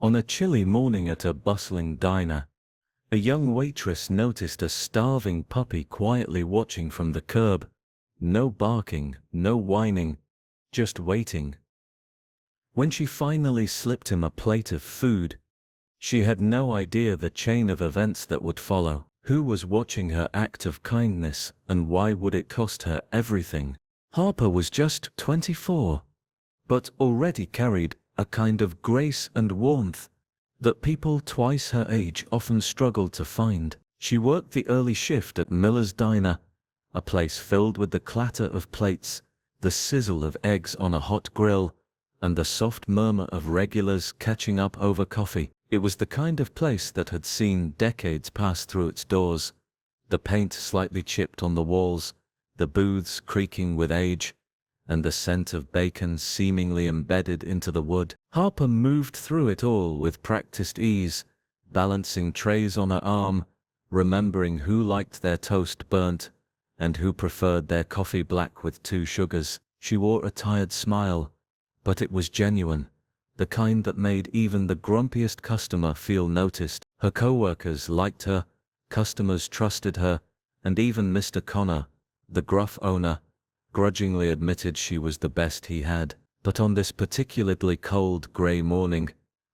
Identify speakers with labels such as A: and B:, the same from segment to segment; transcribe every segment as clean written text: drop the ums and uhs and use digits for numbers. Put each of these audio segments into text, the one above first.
A: On a chilly morning at a bustling diner, a young waitress noticed a starving puppy quietly watching from the curb. No barking, no whining, just waiting. When she finally slipped him a plate of food, she had no idea the chain of events that would follow. Who was watching her act of kindness, and why would it cost her everything? Harper was just 24, but already carried a kind of grace and warmth that people twice her age often struggled to find. She worked the early shift at Miller's Diner, a place filled with the clatter of plates, the sizzle of eggs on a hot grill, and the soft murmur of regulars catching up over coffee. It was the kind of place that had seen decades pass through its doors, the paint slightly chipped on the walls, the booths creaking with age, and the scent of bacon seemingly embedded into the wood. Harper moved through it all with practiced ease, balancing trays on her arm, remembering who liked their toast burnt, and who preferred their coffee black with 2 sugars. She wore a tired smile, but it was genuine, the kind that made even the grumpiest customer feel noticed. Her co-workers liked her, customers trusted her, and even Mr. Connor, the gruff owner, grudgingly admitted she was the best he had. But on this particularly cold, grey morning,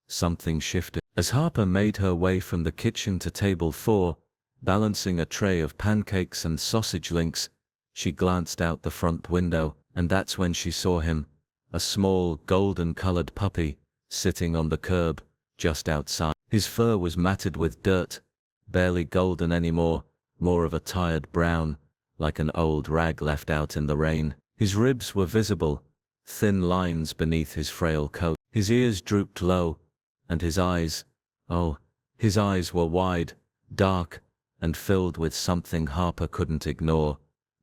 A: something shifted. As Harper made her way from the kitchen to table 4, balancing a tray of pancakes and sausage links, she glanced out the front window, and that's when she saw him, a small, golden-colored puppy, sitting on the curb, just outside. His fur was matted with dirt, barely golden anymore, more of a tired brown, like an old rag left out in the rain. His ribs were visible, thin lines beneath his frail coat. His ears drooped low, and his eyes, oh, his eyes were wide, dark, and filled with something Harper couldn't ignore.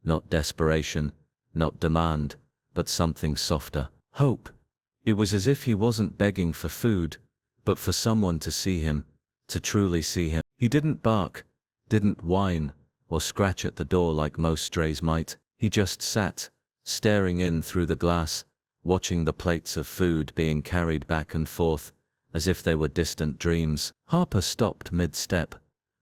A: Not desperation, not demand, but something softer. Hope. It was as if he wasn't begging for food, but for someone to see him, to truly see him. He didn't bark, didn't whine, or scratch at the door like most strays might. He just sat, staring in through the glass, watching the plates of food being carried back and forth, as if they were distant dreams. Harper stopped mid-step.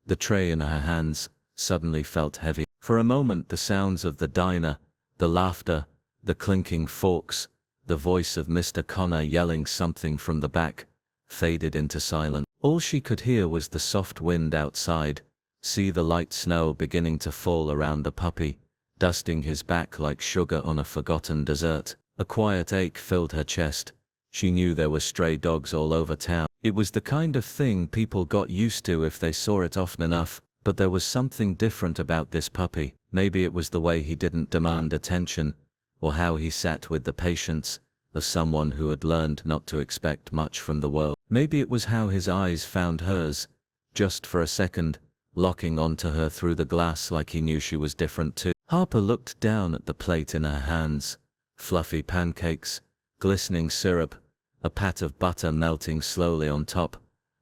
A: The tray in her hands suddenly felt heavy. For a moment the sounds of the diner, the laughter, the clinking forks, the voice of Mr. Connor yelling something from the back, faded into silence. All she could hear was the soft wind outside, see the light snow beginning to fall around the puppy, dusting his back like sugar on a forgotten dessert. A quiet ache filled her chest. She knew there were stray dogs all over town. It was the kind of thing people got used to if they saw it often enough, but there was something different about this puppy. Maybe it was the way he didn't demand attention, or how he sat with the patience of someone who had learned not to expect much from the world. Maybe it was how his eyes found hers, just for a second, locking onto her through the glass like he knew she was different too. Harper looked down at the plate in her hands, fluffy pancakes, glistening syrup, a pat of butter melting slowly on top,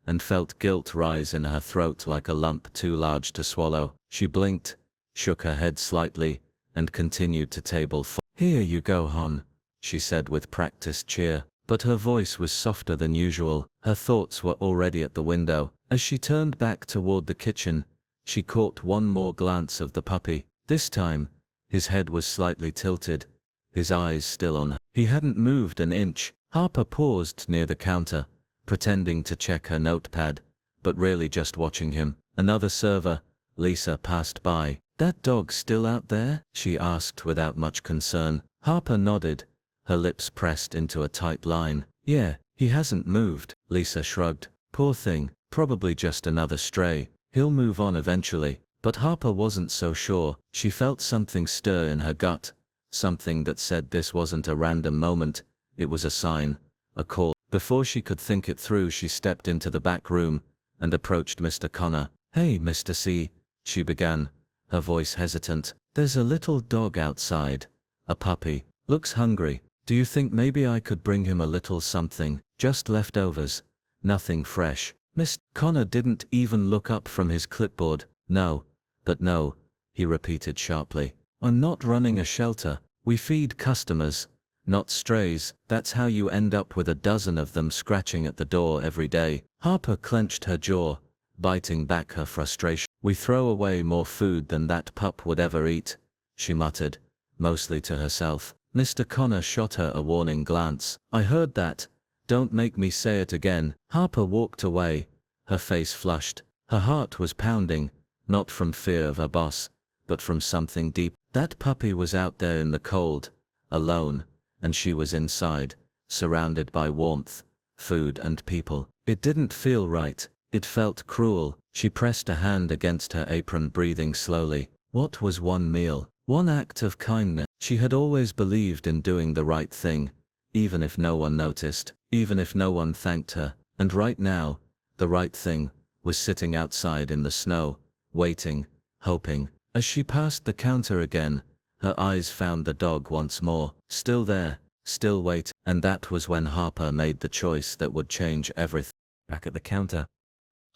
A: and felt guilt rise in her throat like a lump too large to swallow. She blinked, shook her head slightly, and continued to table 4. "Here you go, hon," she said with practiced cheer, but her voice was softer than usual. Her thoughts were already at the window. As she turned back toward the kitchen, she caught one more glance of the puppy. This time, his head was slightly tilted, his eyes still on her. He hadn't moved an inch. Harper paused near the counter, pretending to check her notepad, but really just watching him. Another server, Lisa, passed by. "That dog still out there?" she asked without much concern. Harper nodded, her lips pressed into a tight line. "Yeah, he hasn't moved." Lisa shrugged. "Poor thing, probably just another stray. He'll move on eventually." But Harper wasn't so sure. She felt something stir in her gut, something that said this wasn't a random moment, it was a sign, a call. Before she could think it through, she stepped into the back room and approached Mr. Connor. "Hey, Mr. C," she began, her voice hesitant. "There's a little dog outside, a puppy. Looks hungry. Do you think maybe I could bring him a little something? Just leftovers. Nothing fresh." Mr. Connor didn't even look up from his clipboard. "No, but no," he repeated sharply. "I'm not running a shelter. We feed customers, not strays. That's how you end up with a dozen of them scratching at the door every day. Harper clenched her jaw, biting back her frustration. We throw away more food than that pup would ever eat, she muttered, mostly to herself. Mr. Connor shot her a warning glance. I heard that. Don't make me say it again. Harper walked away, her face flushed. Her heart was pounding, not from fear of her boss, but from something deep. That puppy was out there in the cold, alone, and she was inside, surrounded by warmth, food and people. It didn't feel right. It felt cruel. She pressed a hand against her apron, breathing slowly. What was one meal? One act of kindness. She had always believed in doing the right thing, even if no one noticed, even if no one thanked her. And right now, the right thing was sitting outside in the snow, waiting, hoping. As she passed the counter again, her eyes found the dog once more, still there, still waiting. And that was when Harper made the choice that would change everything. Back at the counter,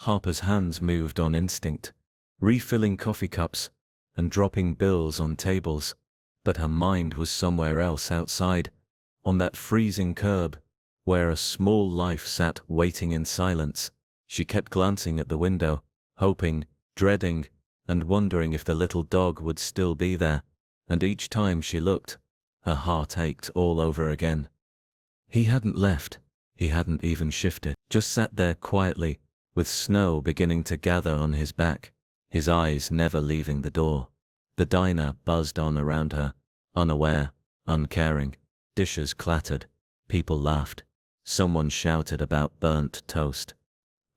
A: Harper's hands moved on instinct, refilling coffee cups and dropping bills on tables. But her mind was somewhere else outside, on that freezing curb, where a small life sat waiting in silence. She kept glancing at the window, hoping, dreading, and wondering if the little dog would still be there. And each time she looked, her heart ached all over again. He hadn't left. He hadn't even shifted. Just sat there quietly, with snow beginning to gather on his back, his eyes never leaving the door. The diner buzzed on around her, unaware, uncaring. Dishes clattered. People laughed. Someone shouted about burnt toast.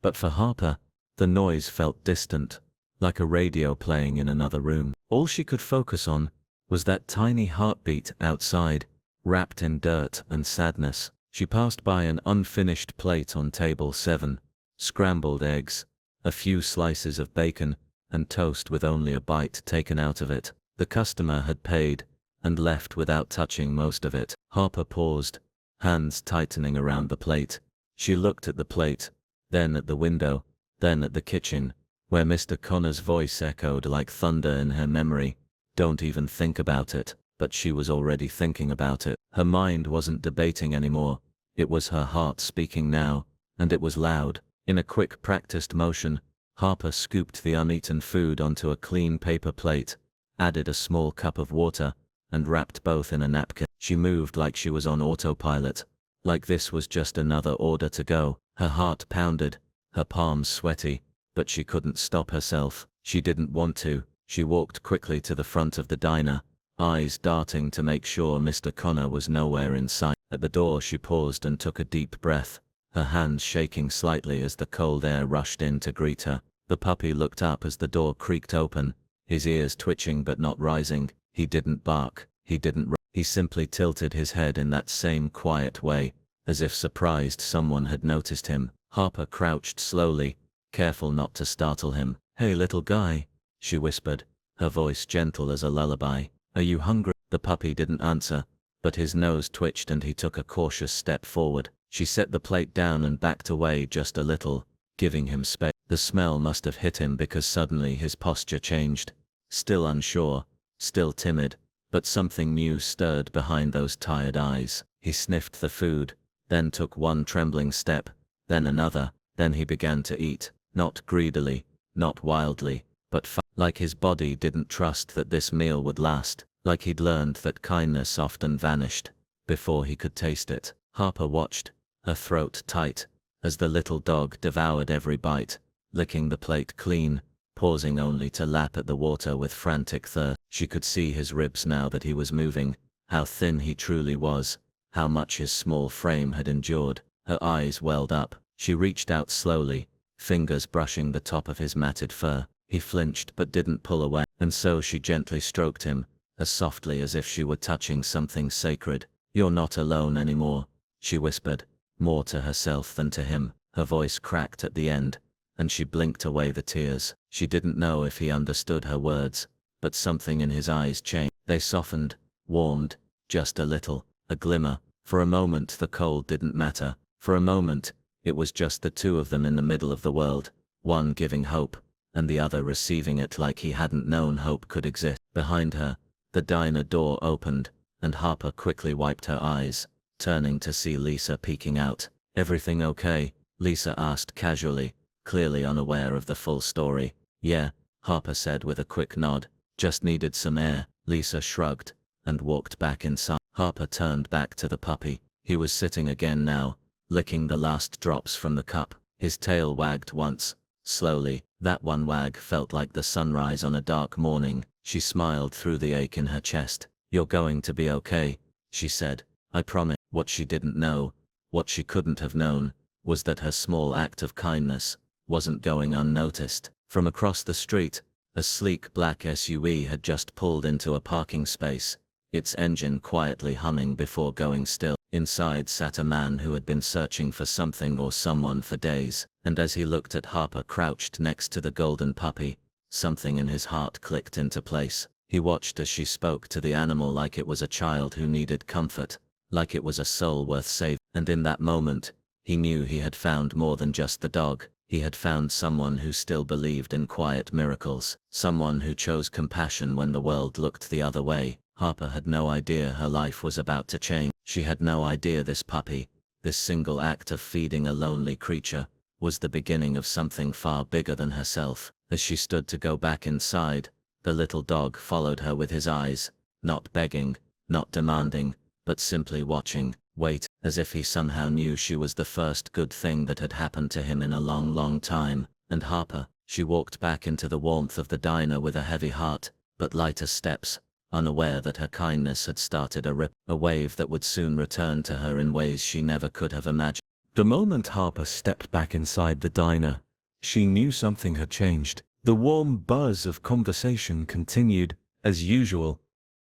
A: But for Harper, the noise felt distant, like a radio playing in another room. All she could focus on was that tiny heartbeat outside, wrapped in dirt and sadness. She passed by an unfinished plate on table 7, scrambled eggs, a few slices of bacon, and toast with only a bite taken out of it. The customer had paid, and left without touching most of it. Harper paused, hands tightening around the plate. She looked at the plate, then at the window, then at the kitchen, where Mr. Connor's voice echoed like thunder in her memory. Don't even think about it. But she was already thinking about it. Her mind wasn't debating anymore. It was her heart speaking now, and it was loud. In a quick practiced motion, Harper scooped the uneaten food onto a clean paper plate, added a small cup of water, and wrapped both in a napkin. She moved like she was on autopilot, like this was just another order to go. Her heart pounded, her palms sweaty, but she couldn't stop herself. She didn't want to. She walked quickly to the front of the diner, eyes darting to make sure Mr. Connor was nowhere in sight. At the door she paused and took a deep breath, her hands shaking slightly as the cold air rushed in to greet her. The puppy looked up as the door creaked open, his ears twitching but not rising. He didn't bark, he didn't run. He simply tilted his head in that same quiet way, as if surprised someone had noticed him. Harper crouched slowly, careful not to startle him. "Hey little guy," she whispered, her voice gentle as a lullaby. "Are you hungry?" The puppy didn't answer, but his nose twitched and he took a cautious step forward. She set the plate down and backed away just a little, giving him space. The smell must have hit him because suddenly his posture changed. Still unsure, still timid, but something new stirred behind those tired eyes. He sniffed the food, then took one trembling step, then another, then he began to eat, not greedily, not wildly, but like his body didn't trust that this meal would last, like he'd learned that kindness often vanished before he could taste it. Harper watched, her throat tight, as the little dog devoured every bite, licking the plate clean, pausing only to lap at the water with frantic thirst. She could see his ribs now that he was moving, how thin he truly was, how much his small frame had endured. Her eyes welled up. She reached out slowly, fingers brushing the top of his matted fur. He flinched but didn't pull away, and so she gently stroked him, as softly as if she were touching something sacred. "You're not alone anymore," she whispered, more to herself than to him. Her voice cracked at the end, and she blinked away the tears. She didn't know if he understood her words, but something in his eyes changed. They softened, warmed, just a little, a glimmer. For a moment the cold didn't matter. For a moment, it was just the two of them in the middle of the world, one giving hope, and the other receiving it like he hadn't known hope could exist. Behind her, the diner door opened, and Harper quickly wiped her eyes, turning to see Lisa peeking out. "Everything okay?" Lisa asked casually, clearly unaware of the full story. "Yeah," Harper said with a quick nod. "Just needed some air." Lisa shrugged and walked back inside. Harper turned back to the puppy. He was sitting again now, licking the last drops from the cup. His tail wagged once, slowly. That one wag felt like the sunrise on a dark morning. She smiled through the ache in her chest. "You're going to be okay," she said. "I promise." What she didn't know, what she couldn't have known, was that her small act of kindness wasn't going unnoticed. From across the street, a sleek black SUV had just pulled into a parking space, its engine quietly humming before going still. Inside sat a man who had been searching for something or someone for days, and as he looked at Harper crouched next to the golden puppy, something in his heart clicked into place. He watched as she spoke to the animal like it was a child who needed comfort, like it was a soul worth saving. And in that moment, he knew he had found more than just the dog. He had found someone who still believed in quiet miracles, someone who chose compassion when the world looked the other way. Harper had no idea her life was about to change. She had no idea this puppy, this single act of feeding a lonely creature, was the beginning of something far bigger than herself. As she stood to go back inside, the little dog followed her with his eyes, not begging, not demanding, but simply watching, wait, as if he somehow knew she was the first good thing that had happened to him in a long, long time. And Harper, she walked back into the warmth of the diner with a heavy heart, but lighter steps, unaware that her kindness had started a wave that would soon return to her in ways she never could have imagined. The moment Harper stepped back inside the diner, she knew something had changed. The warm buzz of conversation continued, as usual.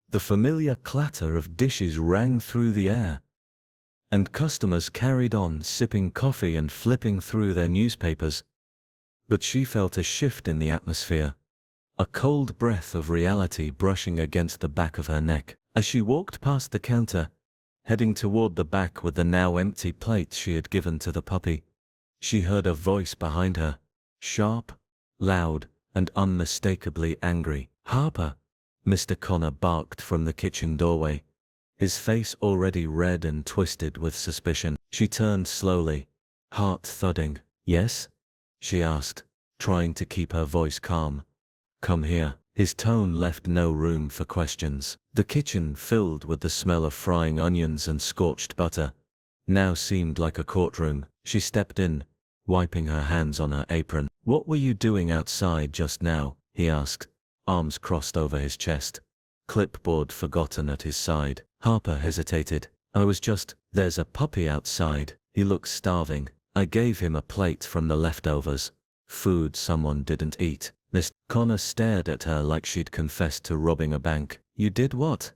A: The familiar clatter of dishes rang through the air, and customers carried on sipping coffee and flipping through their newspapers. But she felt a shift in the atmosphere, a cold breath of reality brushing against the back of her neck. As she walked past the counter, heading toward the back with the now empty plate she had given to the puppy, she heard a voice behind her, sharp, loud, and unmistakably angry. "Harper!" Mr. Connor barked from the kitchen doorway, his face already red and twisted with suspicion. She turned slowly, heart thudding. "Yes?" she asked, trying to keep her voice calm. "Come here." His tone left no room for questions. The kitchen, filled with the smell of frying onions and scorched butter, now seemed like a courtroom. She stepped in, wiping her hands on her apron. "What were you doing outside just now?" he asked, arms crossed over his chest, clipboard forgotten at his side. Harper hesitated. "I was just..." "There's a puppy outside. He looks starving. I gave him a plate from the leftovers. Food someone didn't eat." Mr. Connor stared at her like she'd confessed to robbing a bank. "You did what?"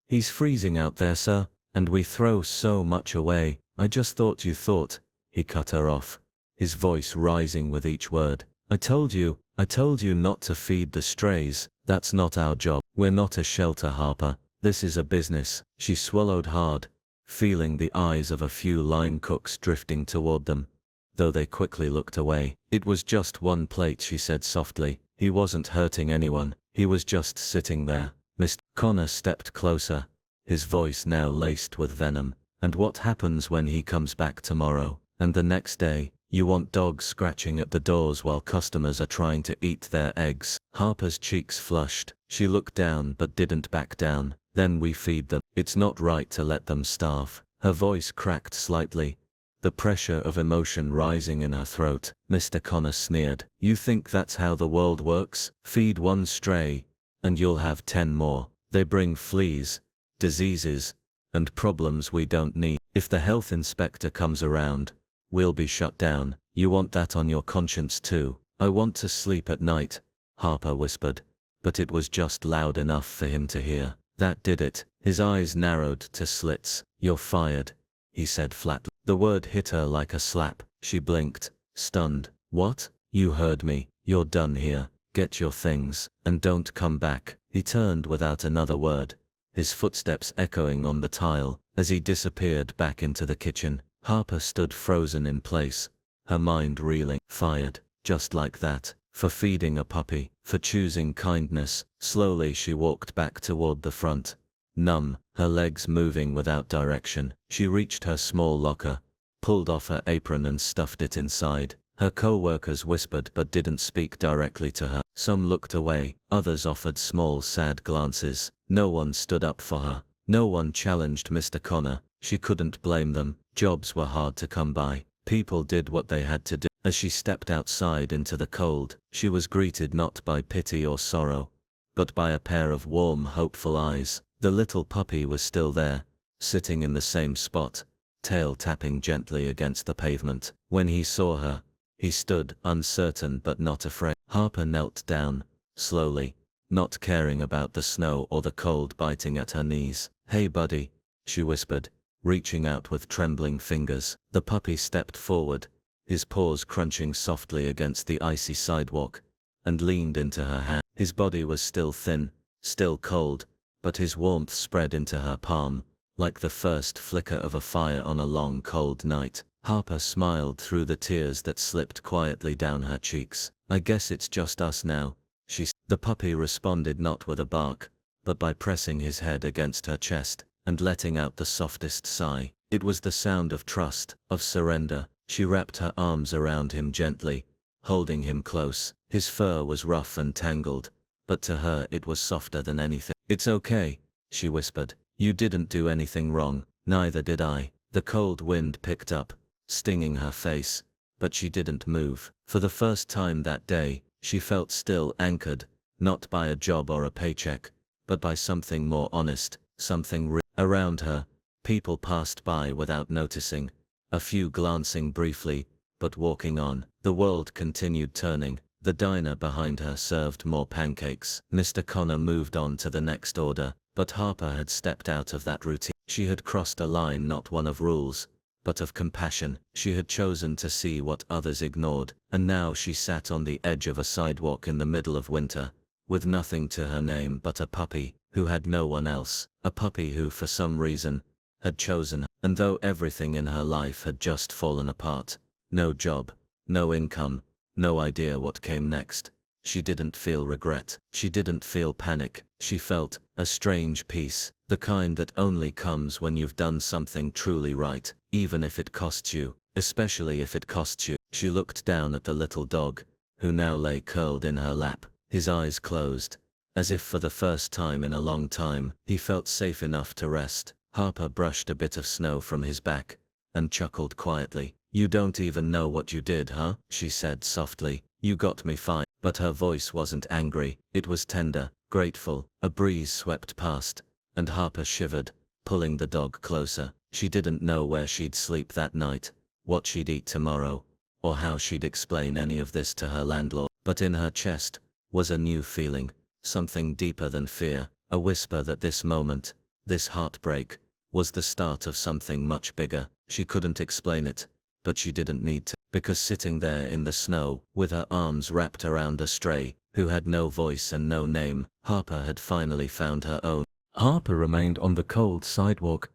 A: "He's freezing out there, sir, and we throw so much away. I just thought you thought..." He cut her off, his voice rising with each word. I told you not to feed the strays. That's not our job. We're not a shelter, Harper. This is a business." She swallowed hard, feeling the eyes of a few line cooks drifting toward them, though they quickly looked away. "It was just one plate," she said softly. "He wasn't hurting anyone. He was just sitting there." Mr. Connor stepped closer, his voice now laced with venom. "And what happens when he comes back tomorrow? And the next day? You want dogs scratching at the doors while customers are trying to eat their eggs." Harper's cheeks flushed. She looked down but didn't back down. "Then we feed them. It's not right to let them starve." Her voice cracked slightly, the pressure of emotion rising in her throat. Mr. Connor sneered. "You think that's how the world works? Feed one stray, and you'll have 10 more. They bring fleas, diseases, and problems we don't need. If the health inspector comes around, we'll be shut down. You want that on your conscience too?" "I want to sleep at night," Harper whispered, but it was just loud enough for him to hear. That did it. His eyes narrowed to slits. "You're fired," he said flatly. The word hit her like a slap. She blinked, stunned. "What?" "You heard me. You're done here. Get your things, and don't come back." He turned without another word, his footsteps echoing on the tile. As he disappeared back into the kitchen, Harper stood frozen in place, her mind reeling. Fired, just like that, for feeding a puppy, for choosing kindness. Slowly she walked back toward the front, numb, her legs moving without direction. She reached her small locker, pulled off her apron and stuffed it inside. Her co-workers whispered but didn't speak directly to her. Some looked away, others offered small sad glances. No one stood up for her. No one challenged Mr. Connor. She couldn't blame them. Jobs were hard to come by. People did what they had to do. As she stepped outside into the cold, she was greeted not by pity or sorrow, but by a pair of warm, hopeful eyes. The little puppy was still there, sitting in the same spot, tail tapping gently against the pavement. When he saw her, he stood, uncertain but not afraid. Harper knelt down, slowly, not caring about the snow or the cold biting at her knees. "Hey buddy," she whispered, reaching out with trembling fingers. The puppy stepped forward, his paws crunching softly against the icy sidewalk, and leaned into her hand. His body was still thin, still cold, but his warmth spread into her palm, like the first flicker of a fire on a long cold night. Harper smiled through the tears that slipped quietly down her cheeks. "I guess it's just us now," she said. The puppy responded not with a bark, but by pressing his head against her chest, and letting out the softest sigh. It was the sound of trust, of surrender. She wrapped her arms around him gently, holding him close. His fur was rough and tangled, but to her it was softer than anything. "It's okay," she whispered. "You didn't do anything wrong, neither did I." The cold wind picked up, stinging her face, but she didn't move. For the first time that day, she felt still, anchored, not by a job or a paycheck, but by something more honest, something real. Around her, people passed by without noticing, a few glancing briefly, but walking on. The world continued turning. The diner behind her served more pancakes. Mr. Connor moved on to the next order, but Harper had stepped out of that routine. She had crossed a line, not one of rules, but of compassion. She had chosen to see what others ignored, and now she sat on the edge of a sidewalk in the middle of winter, with nothing to her name but a puppy who had no one else, a puppy who for some reason had chosen her. And though everything in her life had just fallen apart, no job, no income, no idea what came next, she didn't feel regret. She didn't feel panic. She felt a strange peace, the kind that only comes when you've done something truly right, even if it costs you, especially if it costs you. She looked down at the little dog, who now lay curled in her lap, his eyes closed, as if for the first time in a long time, he felt safe enough to rest. Harper brushed a bit of snow from his back, and chuckled quietly. "You don't even know what you did, huh?" she said softly. "You got me fine." But her voice wasn't angry, it was tender, grateful. A breeze swept past, and Harper shivered, pulling the dog closer. She didn't know where she'd sleep that night, what she'd eat tomorrow, or how she'd explain any of this to her landlord. But in her chest was a new feeling, something deeper than fear, a whisper that this moment, this heartbreak, was the start of something much bigger. She couldn't explain it, but she didn't need to, because sitting there in the snow, with her arms wrapped around a stray, who had no voice and no name, Harper had finally found her own. Harper remained on the cold sidewalk,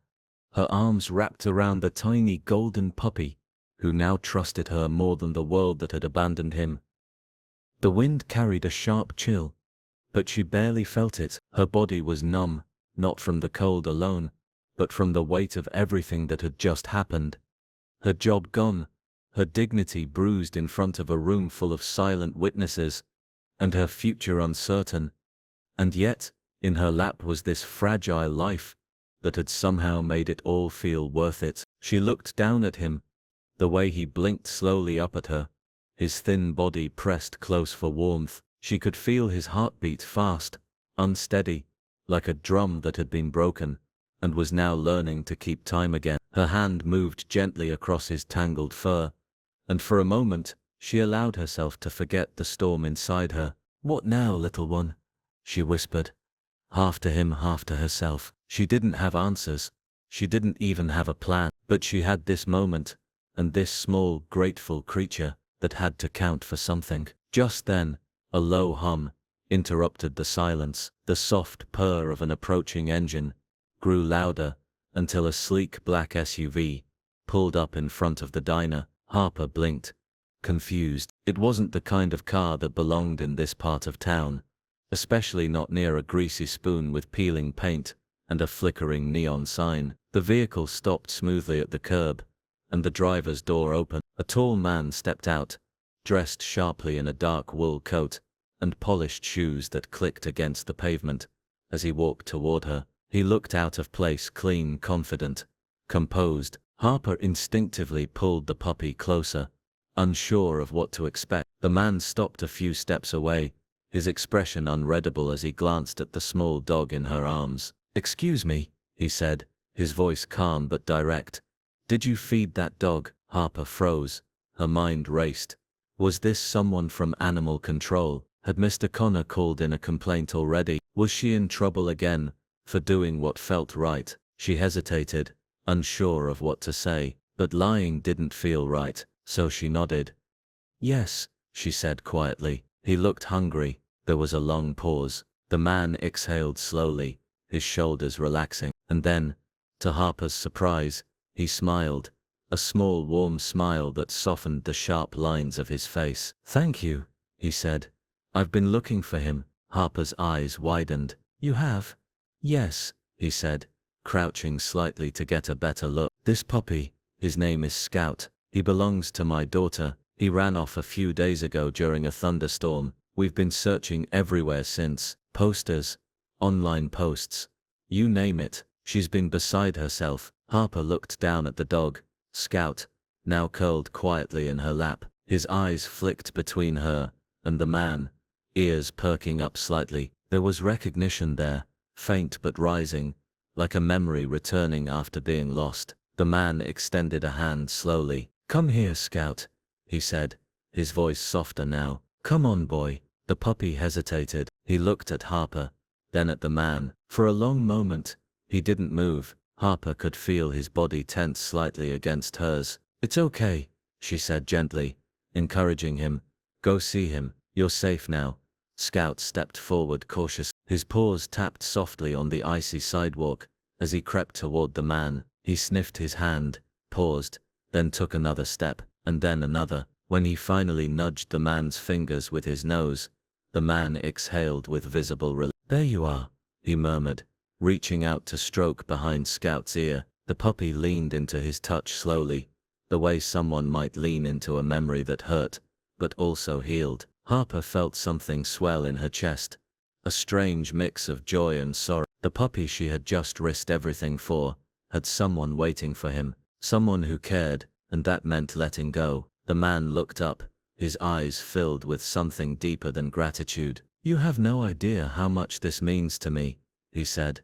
A: her arms wrapped around the tiny golden puppy, who now trusted her more than the world that had abandoned him. The wind carried a sharp chill, but she barely felt it. Her body was numb, not from the cold alone, but from the weight of everything that had just happened. Her job gone, her dignity bruised in front of a room full of silent witnesses, and her future uncertain. And yet, in her lap was this fragile life that had somehow made it all feel worth it. She looked down at him, the way he blinked slowly up at her, his thin body pressed close for warmth. She could feel his heartbeat fast, unsteady, like a drum that had been broken, and was now learning to keep time again. Her hand moved gently across his tangled fur, and for a moment, she allowed herself to forget the storm inside her. "What now, little one?" she whispered, half to him, half to herself. She didn't have answers. She didn't even have a plan, but she had this moment, and this small, grateful creature that had to count for something. Just then, a low hum interrupted the silence. The soft purr of an approaching engine grew louder until a sleek black SUV pulled up in front of the diner. Harper blinked, confused. It wasn't the kind of car that belonged in this part of town, especially not near a greasy spoon with peeling paint and a flickering neon sign. The vehicle stopped smoothly at the curb, and the driver's door opened. A tall man stepped out, dressed sharply in a dark wool coat and polished shoes that clicked against the pavement. As he walked toward her, he looked out of place, clean, confident, composed. Harper instinctively pulled the puppy closer, unsure of what to expect. The man stopped a few steps away, his expression unreadable as he glanced at the small dog in her arms. "Excuse me," he said, his voice calm but direct. "Did you feed that dog?" Harper froze. Her mind raced. Was this someone from animal control? Had Mr. Connor called in a complaint already? Was she in trouble again for doing what felt right? She hesitated, unsure of what to say, but lying didn't feel right, so she nodded. "Yes," she said quietly. He looked hungry. There was a long pause. The man exhaled slowly, his shoulders relaxing, and then, to Harper's surprise, he smiled, a small warm smile that softened the sharp lines of his face. "Thank you," he said. "I've been looking for him." Harper's eyes widened. "You have?" "Yes," he said, crouching slightly to get a better look. "This puppy, his name is Scout. He belongs to my daughter. He ran off a few days ago during a thunderstorm. We've been searching everywhere since. Posters, online posts, you name it." She's been beside herself. Harper looked down at the dog, Scout, now curled quietly in her lap. His eyes flicked between her and the man, ears perking up slightly. There was recognition there, faint but rising, like a memory returning after being lost. The man extended a hand slowly. "Come here, Scout," he said, his voice softer now. "Come on, boy." The puppy hesitated. He looked at Harper, then at the man. For a long moment, he didn't move. Harper could feel his body tense slightly against hers. "It's okay," she said gently, encouraging him. "Go see him. You're safe now." Scout stepped forward cautiously. His paws tapped softly on the icy sidewalk. As he crept toward the man, he sniffed his hand, paused, then took another step, and then another. When he finally nudged the man's fingers with his nose, the man exhaled with visible relief. "There you are," he murmured, reaching out to stroke behind Scout's ear. The puppy leaned into his touch slowly, the way someone might lean into a memory that hurt, but also healed. Harper felt something swell in her chest, a strange mix of joy and sorrow. The puppy she had just risked everything for had someone waiting for him, someone who cared, and that meant letting go. The man looked up, his eyes filled with something deeper than gratitude. "You have no idea how much this means to me," he said.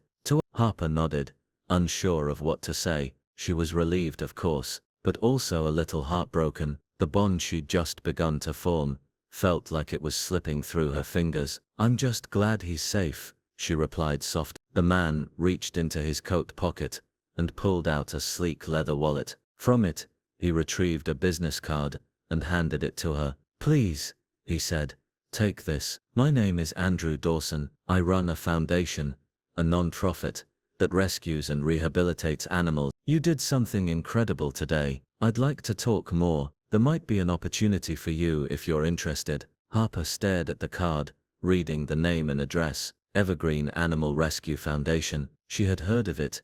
A: Harper nodded, unsure of what to say. She was relieved, of course, but also a little heartbroken. The bond she'd just begun to form felt like it was slipping through her fingers. "I'm just glad he's safe," she replied softly. The man reached into his coat pocket and pulled out a sleek leather wallet. From it, he retrieved a business card and handed it to her. "Please," he said, "take this. My name is Andrew Dawson. I run a foundation, a non-profit, that rescues and rehabilitates animals. You did something incredible today. I'd like to talk more. There might be an opportunity for you if you're interested." Harper stared at the card, reading the name and address. Evergreen Animal Rescue Foundation. She had heard of it.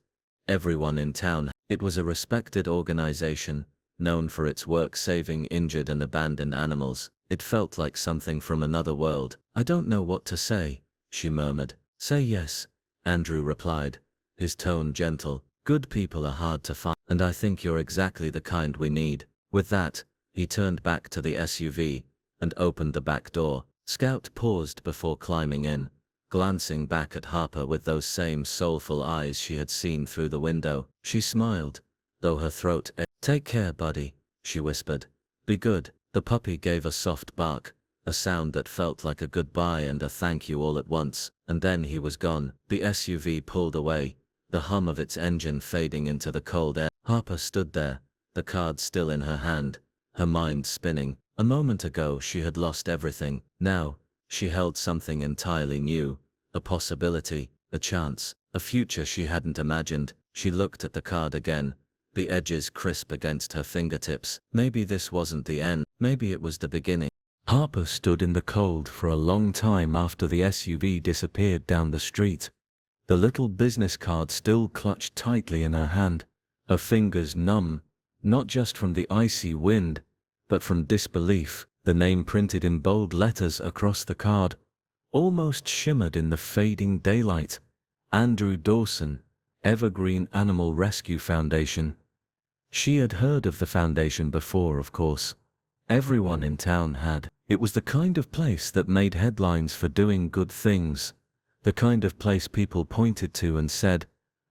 A: Everyone in town. It was a respected organization, known for its work saving injured and abandoned animals. It felt like something from another world. "I don't know what to say," she murmured. "Say yes," Andrew replied, his tone gentle. "Good people are hard to find, and I think you're exactly the kind we need." With that, he turned back to the SUV and opened the back door. Scout paused before climbing in, glancing back at Harper with those same soulful eyes she had seen through the window. She smiled, though her throat ached. "Take care, buddy," she whispered. "Be good." The puppy gave a soft bark, a sound that felt like a goodbye and a thank you all at once, and then he was gone. The SUV pulled away, the hum of its engine fading into the cold air. Harper stood there, the card still in her hand, her mind spinning. A moment ago she had lost everything. Now, she held something entirely new, a possibility, a chance, a future she hadn't imagined. She looked at the card again, the edges crisp against her fingertips. Maybe this wasn't the end, maybe it was the beginning. Harper stood in the cold for a long time after the SUV disappeared down the street. the little business card still clutched tightly in her hand, her fingers numb, not just from the icy wind, but from disbelief. The name printed in bold letters across the card almost shimmered in the fading daylight. Andrew Dawson, Evergreen Animal Rescue Foundation. She had heard of the foundation before, of course. Everyone in town had. It was the kind of place that made headlines for doing good things. The kind of place people pointed to and said,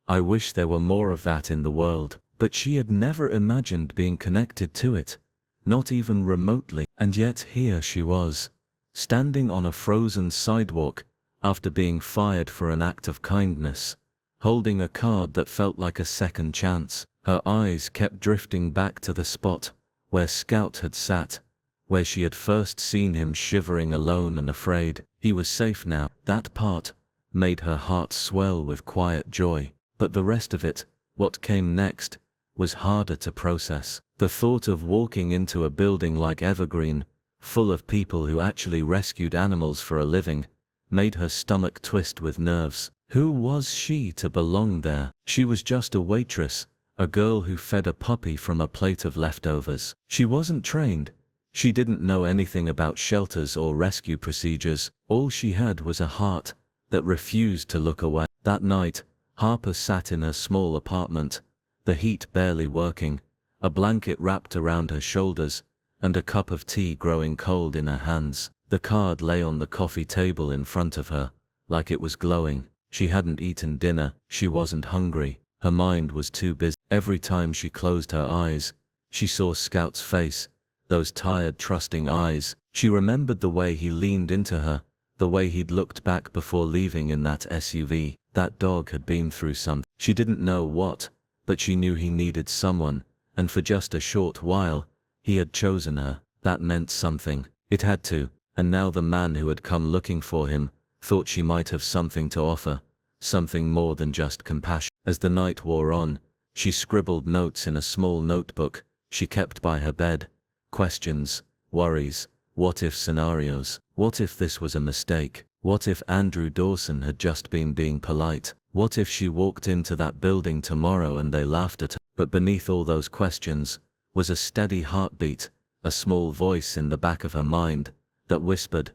A: "I wish there were more of that in the world." But she had never imagined being connected to it, not even remotely. And yet here she was, standing on a frozen sidewalk after being fired for an act of kindness, holding a card that felt like a second chance. Her eyes kept drifting back to the spot where Scout had sat, where she had first seen him shivering alone and afraid. He was safe now. That part made her heart swell with quiet joy. But the rest of it, what came next, was harder to process. The thought of walking into a building like Evergreen, full of people who actually rescued animals for a living, made her stomach twist with nerves. Who was she to belong there? She was just a waitress, a girl who fed a puppy from a plate of leftovers. She wasn't trained. She didn't know anything about shelters or rescue procedures. All she had was a heart that refused to look away. That night, Harper sat in her small apartment, the heat barely working, a blanket wrapped around her shoulders, and a cup of tea growing cold in her hands. The card lay on the coffee table in front of her, like it was glowing. She hadn't eaten dinner. She wasn't hungry. Her mind was too busy. Every time she closed her eyes, she saw Scout's face, those tired, trusting eyes. She remembered the way he leaned into her, the way he'd looked back before leaving in that SUV. That dog had been through something. She didn't know what, but she knew he needed someone, and for just a short while, he had chosen her. That meant something. It had to. And now the man who had come looking for him thought she might have something to offer, something more than just compassion. As the night wore on, she scribbled notes in a small notebook she kept by her bed. Questions, worries, what-if scenarios. What if this was a mistake? What if Andrew Dawson had just been being polite? What if she walked into that building tomorrow and they laughed at her? But beneath all those questions was a steady heartbeat, a small voice in the back of her mind that whispered,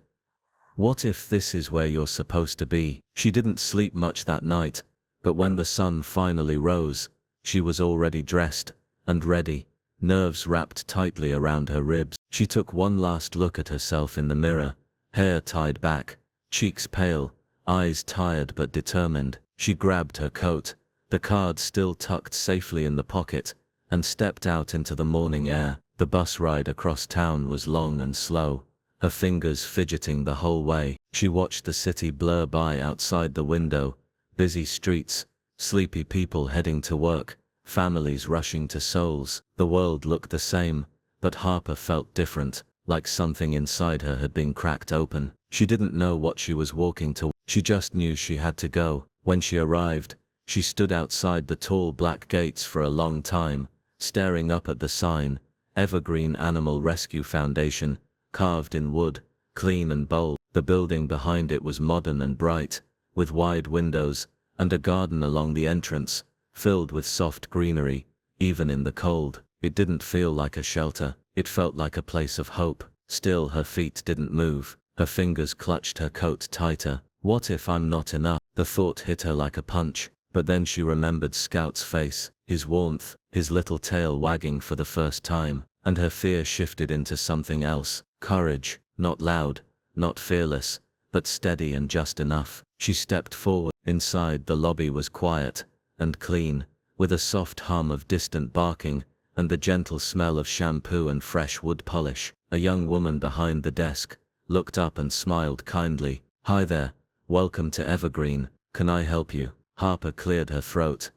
A: "What if this is where you're supposed to be?" She didn't sleep much that night, but when the sun finally rose, she was already dressed and ready, nerves wrapped tightly around her ribs. She took one last look at herself in the mirror, hair tied back, cheeks pale, eyes tired but determined. She grabbed her coat, the card still tucked safely in the pocket, and stepped out into the morning air. The bus ride across town was long and slow, her fingers fidgeting the whole way. She watched the city blur by outside the window, busy streets, sleepy people heading to work, families rushing to Souls. The world looked the same, but Harper felt different, like something inside her had been cracked open. She didn't know what she was walking to. She just knew she had to go. When she arrived, she stood outside the tall black gates for a long time, staring up at the sign, Evergreen Animal Rescue Foundation, carved in wood, clean and bold. The building behind it was modern and bright, with wide windows, and a garden along the entrance, filled with soft greenery, even in the cold. It didn't feel like a shelter, it felt like a place of hope. Still, her feet didn't move, her fingers clutched her coat tighter. What if I'm not enough? The thought hit her like a punch, but then she remembered Scout's face, his warmth, his little tail wagging for the first time, and her fear shifted into something else. Courage, not loud, not fearless, but steady and just enough. She stepped forward. Inside, the lobby was quiet and clean, with a soft hum of distant barking and the gentle smell of shampoo and fresh wood polish. A young woman behind the desk looked up and smiled kindly. "Hi there, welcome to Evergreen. Can I help you?" Harper cleared her throat.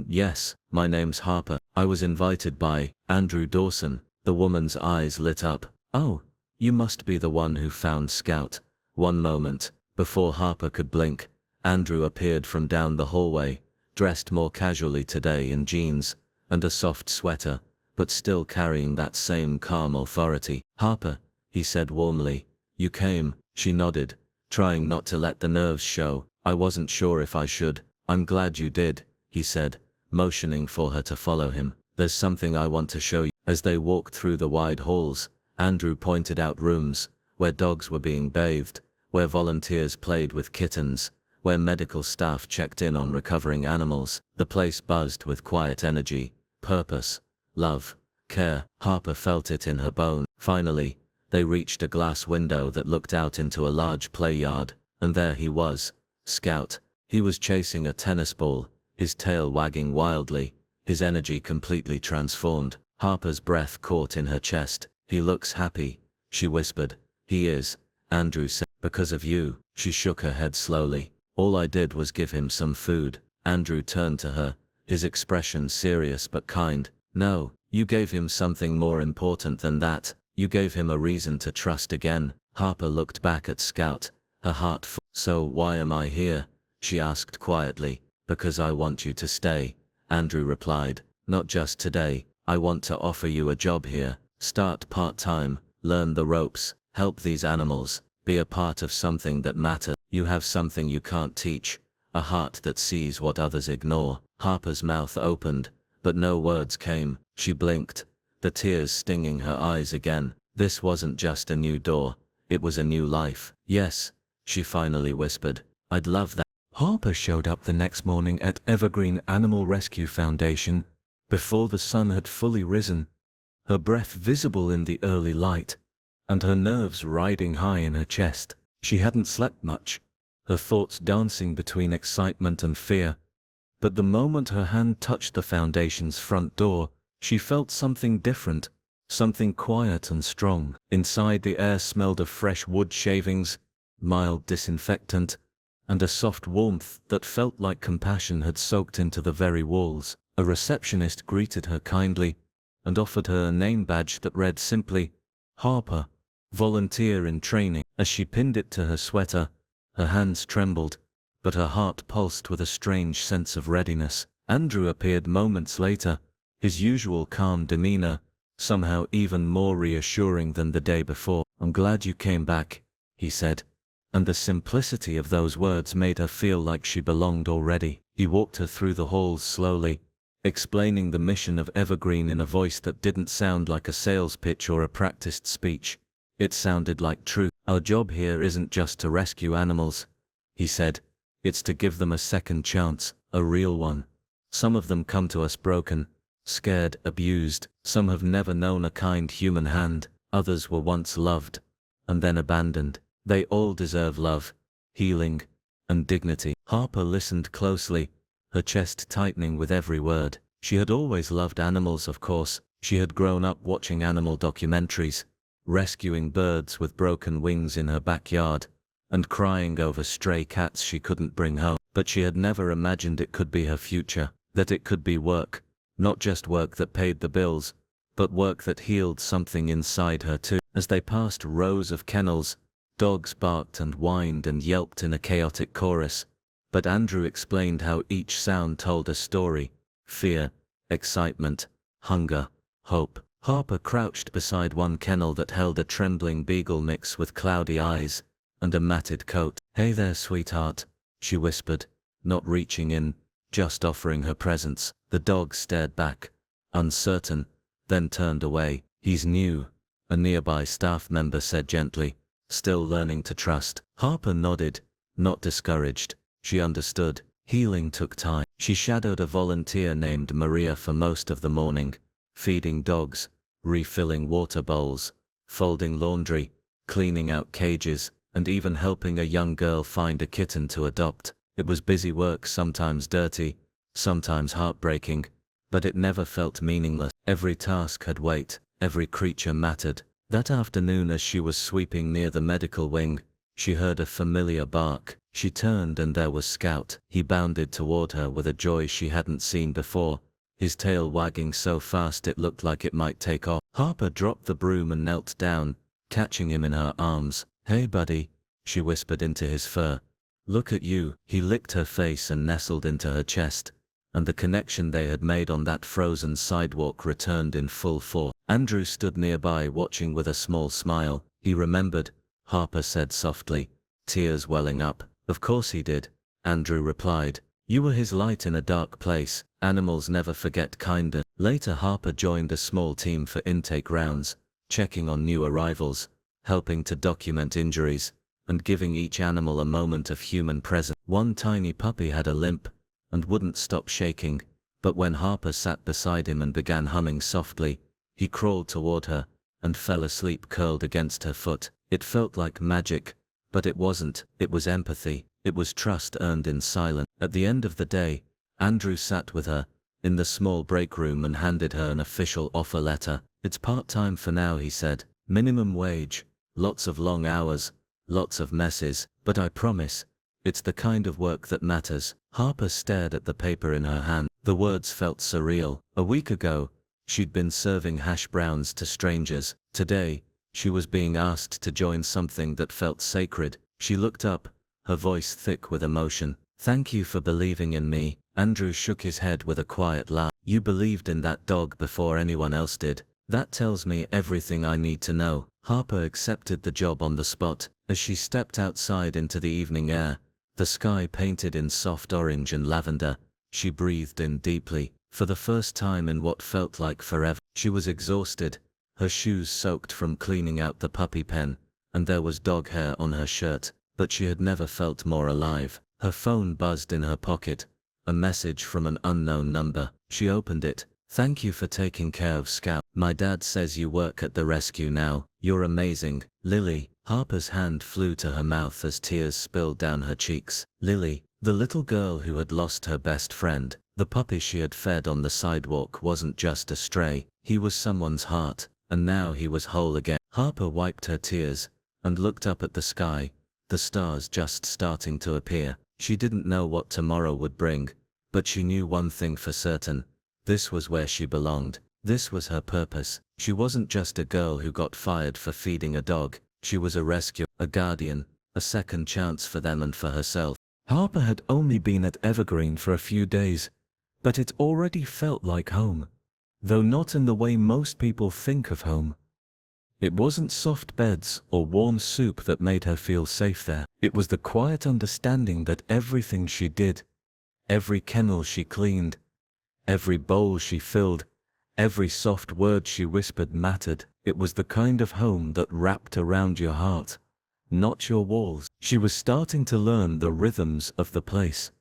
A: Yes, my name's Harper. I was invited by Andrew Dawson." The woman's eyes lit up. "Oh, you must be the one who found Scout." One moment, before Harper could blink, Andrew appeared from down the hallway, dressed more casually today in jeans and a soft sweater, but still carrying that same calm authority. "Harper," he said warmly, "you came." She nodded, trying not to let the nerves show. I wasn't sure if I should. I'm glad you did, he said, motioning for her to follow him. There's something I want to show you. As they walked through the wide halls, Andrew pointed out rooms where dogs were being bathed, where volunteers played with kittens, where medical staff checked in on recovering animals. The place buzzed with quiet energy, purpose, love, care. Harper felt it in her bones. Finally, they reached a glass window that looked out into a large play yard, and there he was, Scout. He was chasing a tennis ball, his tail wagging wildly, his energy completely transformed. Harper's breath caught in her chest. He looks happy, she whispered. He is, Andrew said. Because of you. She shook her head slowly. All I did was give him some food. Andrew turned to her, his expression serious but kind. No, you gave him something more important than that. You gave him a reason to trust again. Harper looked back at Scout, her heart full. So why am I here? She asked quietly. Because I want you to stay, Andrew replied. Not just today. I want to offer you a job here. Start part-time, learn the ropes, help these animals, be a part of something that matters. You have something you can't teach, a heart that sees what others ignore. Harper's mouth opened, but no words came. She blinked, the tears stinging her eyes again. This wasn't just a new door, it was a new life. Yes, she finally whispered. I'd love that. Harper showed up the next morning at Evergreen Animal Rescue Foundation, before the sun had fully risen, her breath visible in the early light, and her nerves riding high in her chest. She hadn't slept much, her thoughts dancing between excitement and fear. But the moment her hand touched the foundation's front door, she felt something different, something quiet and strong. Inside, the air smelled of fresh wood shavings, mild disinfectant, and a soft warmth that felt like compassion had soaked into the very walls. A receptionist greeted her kindly and offered her a name badge that read simply, Harper, volunteer in training. As she pinned it to her sweater, her hands trembled, but her heart pulsed with a strange sense of readiness. Andrew appeared moments later, his usual calm demeanor, somehow even more reassuring than the day before. I'm glad you came back, he said, and the simplicity of those words made her feel like she belonged already. He walked her through the halls slowly, explaining the mission of Evergreen in a voice that didn't sound like a sales pitch or a practiced speech. It sounded like truth. Our job here isn't just to rescue animals, he said. It's to give them a second chance, a real one. Some of them come to us broken, scared, abused. Some have never known a kind human hand. Others were once loved, and then abandoned. They all deserve love, healing, and dignity. Harper listened closely, her chest tightening with every word. She had always loved animals, of course. She had grown up watching animal documentaries, rescuing birds with broken wings in her backyard, and crying over stray cats she couldn't bring home. But she had never imagined it could be her future, that it could be work, not just work that paid the bills, but work that healed something inside her too. As they passed rows of kennels, dogs barked and whined and yelped in a chaotic chorus, but Andrew explained how each sound told a story: fear, excitement, hunger, hope. Harper crouched beside one kennel that held a trembling beagle mix with cloudy eyes and a matted coat. Hey there, sweetheart, she whispered, not reaching in, just offering her presence. The dog stared back, uncertain, then turned away. He's new, a nearby staff member said gently, still learning to trust. Harper nodded, not discouraged. She understood. Healing took time. She shadowed a volunteer named Maria for most of the morning, feeding dogs, refilling water bowls, folding laundry, cleaning out cages, and even helping a young girl find a kitten to adopt. It was busy work, sometimes dirty, sometimes heartbreaking, but it never felt meaningless. Every task had weight, every creature mattered. That afternoon, as she was sweeping near the medical wing, she heard a familiar bark. She turned and there was Scout. He bounded toward her with a joy she hadn't seen before, his tail wagging so fast it looked like it might take off. Harper dropped the broom and knelt down, catching him in her arms. Hey buddy, she whispered into his fur. Look at you. He licked her face and nestled into her chest, and the connection they had made on that frozen sidewalk returned in full force. Andrew stood nearby watching with a small smile. He remembered, Harper said softly, tears welling up. Of course he did, Andrew replied. You were his light in a dark place. Animals never forget kindness. Later Harper joined a small team for intake rounds, checking on new arrivals, helping to document injuries, and giving each animal a moment of human presence. One tiny puppy had a limp, and wouldn't stop shaking, but when Harper sat beside him and began humming softly, he crawled toward her, and fell asleep curled against her foot. It felt like magic, but it wasn't. It was empathy. It was trust earned in silence. At the end of the day, Andrew sat with her, in the small break room, and handed her an official offer letter. It's part-time for now, he said. Minimum wage, lots of long hours, lots of messes, but I promise, it's the kind of work that matters. Harper stared at the paper in her hand. The words felt surreal. A week ago, she'd been serving hash browns to strangers. Today, she was being asked to join something that felt sacred. She looked up, her voice thick with emotion. Thank you for believing in me. Andrew shook his head with a quiet laugh. You believed in that dog before anyone else did. That tells me everything I need to know. Harper accepted the job on the spot. As she stepped outside into the evening air, the sky painted in soft orange and lavender, she breathed in deeply. For the first time in what felt like forever, she was exhausted, her shoes soaked from cleaning out the puppy pen, and there was dog hair on her shirt, but she had never felt more alive. Her phone buzzed in her pocket, a message from an unknown number. She opened it. Thank you for taking care of Scout. My dad says you work at the rescue now. You're amazing. Lily. Harper's hand flew to her mouth as tears spilled down her cheeks. Lily, the little girl who had lost her best friend, the puppy she had fed on the sidewalk, wasn't just a stray. He was someone's heart, and now he was whole again. Harper wiped her tears, and looked up at the sky, the stars just starting to appear. She didn't know what tomorrow would bring, but she knew one thing for certain. This was where she belonged. This was her purpose. She wasn't just a girl who got fired for feeding a dog. She was a rescuer, a guardian, a second chance for them and for herself. Harper had only been at Evergreen for a few days, but it already felt like home, though not in the way most people think of home. It wasn't soft beds or warm soup that made her feel safe there. It was the quiet understanding that everything she did, every kennel she cleaned, every bowl she filled, every soft word she whispered mattered. It was the kind of home that wrapped around your heart, not your walls. She was starting to learn the rhythms of the place.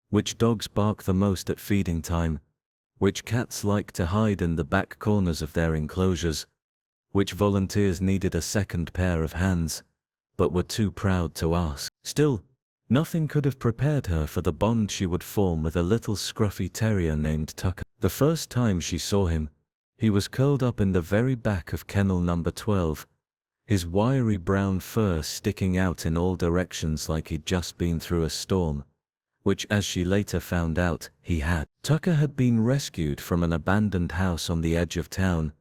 A: Which dogs bark the most at feeding time, which cats like to hide in the back corners of their enclosures, which volunteers needed a second pair of hands, but were too proud to ask. Still, nothing could have prepared her for the bond she would form with a little scruffy terrier named Tucker. The first time she saw him, he was curled up in the very back of kennel number 12, his wiry brown fur sticking out in all directions like he'd just been through a storm, which, as she later found out, he had. Tucker had been rescued from an abandoned house on the edge of town,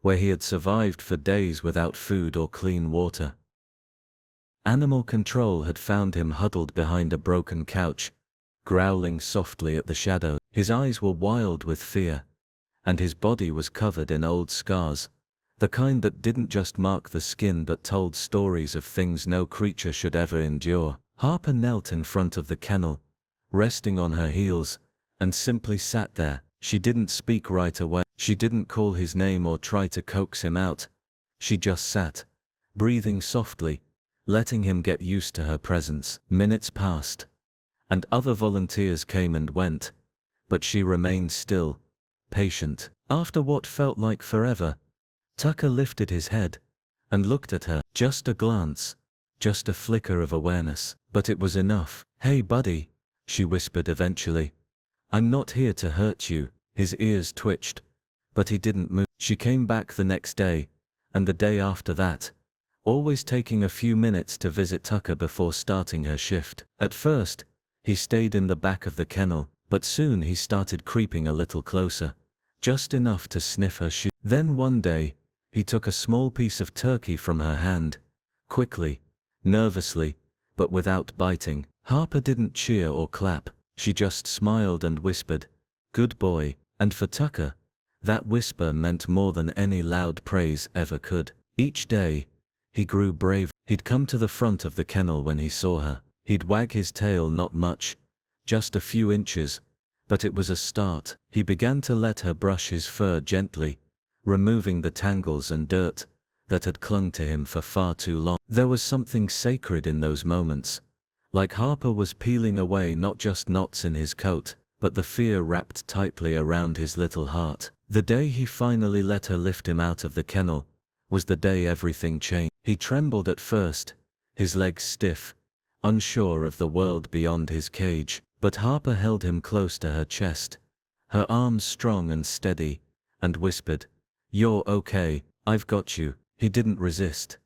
A: where he had survived for days without food or clean water. Animal control had found him huddled behind a broken couch, growling softly at the shadow. His eyes were wild with fear, and his body was covered in old scars, the kind that didn't just mark the skin but told stories of things no creature should ever endure. Harper knelt in front of the kennel, resting on her heels, and simply sat there. She didn't speak right away. She didn't call his name or try to coax him out. She just sat, breathing softly, letting him get used to her presence. Minutes passed, and other volunteers came and went, but she remained still, patient. After what felt like forever, Tucker lifted his head and looked at her. Just a glance, just a flicker of awareness, but it was enough. Hey buddy, she whispered eventually. I'm not here to hurt you. His ears twitched, but he didn't move. She came back the next day, and the day after that, always taking a few minutes to visit Tucker before starting her shift. At first, he stayed in the back of the kennel, but soon he started creeping a little closer, just enough to sniff her shoe. Then one day, he took a small piece of turkey from her hand, quickly, nervously, but without biting. Harper didn't cheer or clap. She just smiled and whispered, "Good boy." And for Tucker, that whisper meant more than any loud praise ever could. Each day, he grew brave. He'd come to the front of the kennel when he saw her. He'd wag his tail not much, just a few inches, but it was a start. He began to let her brush his fur gently, removing the tangles and dirt that had clung to him for far too long. There was something sacred in those moments, like Harper was peeling away not just knots in his coat, but the fear wrapped tightly around his little heart. The day he finally let her lift him out of the kennel was the day everything changed. He trembled at first, his legs stiff, unsure of the world beyond his cage, but Harper held him close to her chest, her arms strong and steady, and whispered, "You're okay, I've got you." He didn't resist.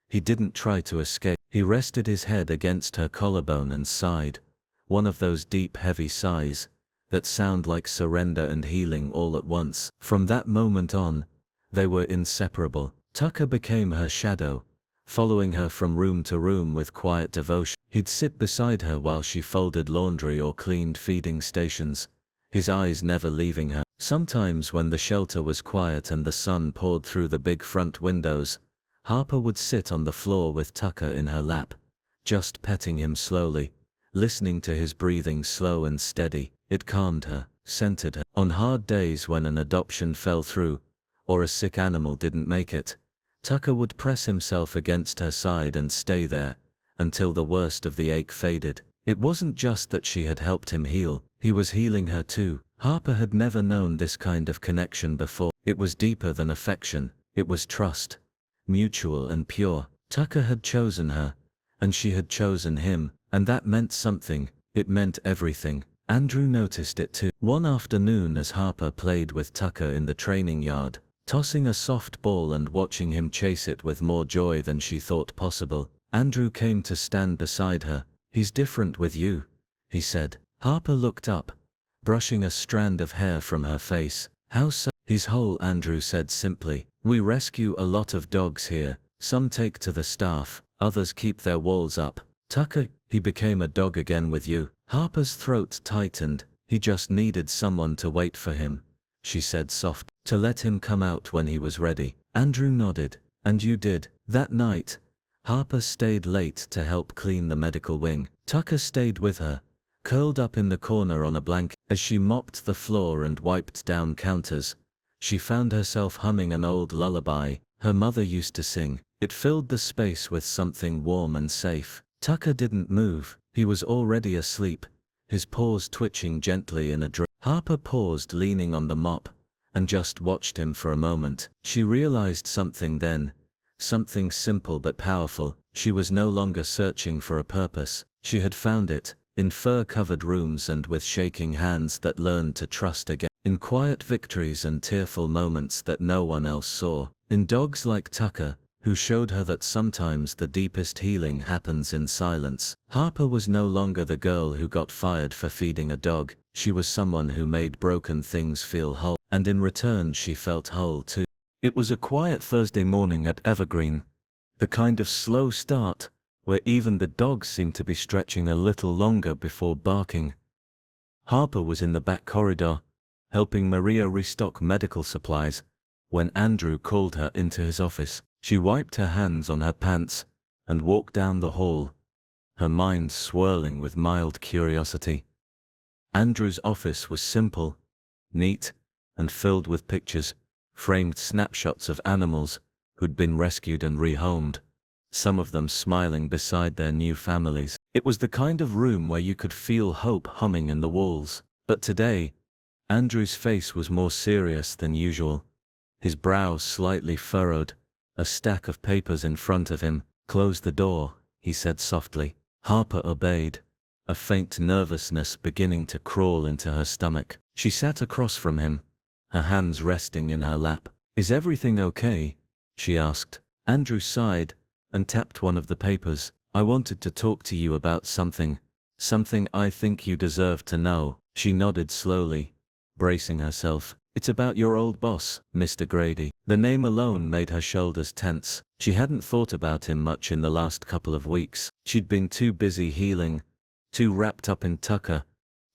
A: He didn't try to escape. He rested his head against her collarbone and sighed, one of those deep, heavy sighs that sound like surrender and healing all at once. From that moment on, they were inseparable. Tucker became her shadow, following her from room to room with quiet devotion. He'd sit beside her while she folded laundry or cleaned feeding stations, his eyes never leaving her. Sometimes when the shelter was quiet and the sun poured through the big front windows, Harper would sit on the floor with Tucker in her lap, just petting him slowly, listening to his breathing slow and steady. It calmed her, centered her. On hard days when an adoption fell through, or a sick animal didn't make it, Tucker would press himself against her side and stay there, until the worst of the ache faded. It wasn't just that she had helped him heal, he was healing her too. Harper had never known this kind of connection before. It was deeper than affection, it was trust, mutual and pure. Tucker had chosen her, and she had chosen him, and that meant something. It meant everything. Andrew noticed it too. One afternoon as Harper played with Tucker in the training yard, tossing a soft ball and watching him chase it with more joy than she thought possible, Andrew came to stand beside her. "He's different with you," he said. Harper looked up, brushing a strand of hair from her face. "How so?" "He's whole," Andrew said simply. "We rescue a lot of dogs here. Some take to the staff, others keep their walls up. Tucker, he became a dog again with you." Harper's throat tightened. "He just needed someone to wait for him," she said softly, "to let him come out when he was ready." Andrew nodded. "And you did." That night, Harper stayed late to help clean the medical wing. Tucker stayed with her, curled up in the corner on a blanket. As she mopped the floor and wiped down counters, she found herself humming an old lullaby her mother used to sing. It filled the space with something warm and safe. Tucker didn't move. He was already asleep, his paws twitching gently in a dream. Harper paused, leaning on the mop, and just watched him for a moment. She realized something then, something simple but powerful. She was no longer searching for a purpose. She had found it, in fur-covered rooms and with shaking hands that learned to trust again. In quiet victories and tearful moments that no one else saw. In dogs like Tucker, who showed her that sometimes the deepest healing happens in silence. Harper was no longer the girl who got fired for feeding a dog. She was someone who made broken things feel whole, and in return she felt whole too. It was a quiet Thursday morning at Evergreen, the kind of slow start where even the dogs seemed to be stretching a little longer before barking. Harper was in the back corridor, helping Maria restock medical supplies, when Andrew called her into his office. She wiped her hands on her pants and walked down the hall, her mind swirling with mild curiosity. Andrew's office was simple, neat, and filled with pictures, framed snapshots of animals who'd been rescued and rehomed, some of them smiling beside their new families. It was the kind of room where you could feel hope humming in the walls. But today, Andrew's face was more serious than usual, his brows slightly furrowed, a stack of papers in front of him. "Close the door," he said softly. Harper obeyed, a faint nervousness beginning to crawl into her stomach. She sat across from him, her hands resting in her lap. "Is everything okay?" she asked. Andrew sighed and tapped one of the papers. "I wanted to talk to you about something I think you deserve to know." She nodded slowly, bracing herself. "It's about your old boss, Mr. Grady." The name alone made her shoulders tense. She hadn't thought about him much in the last couple of weeks. She'd been too busy healing, too wrapped up in Tucker,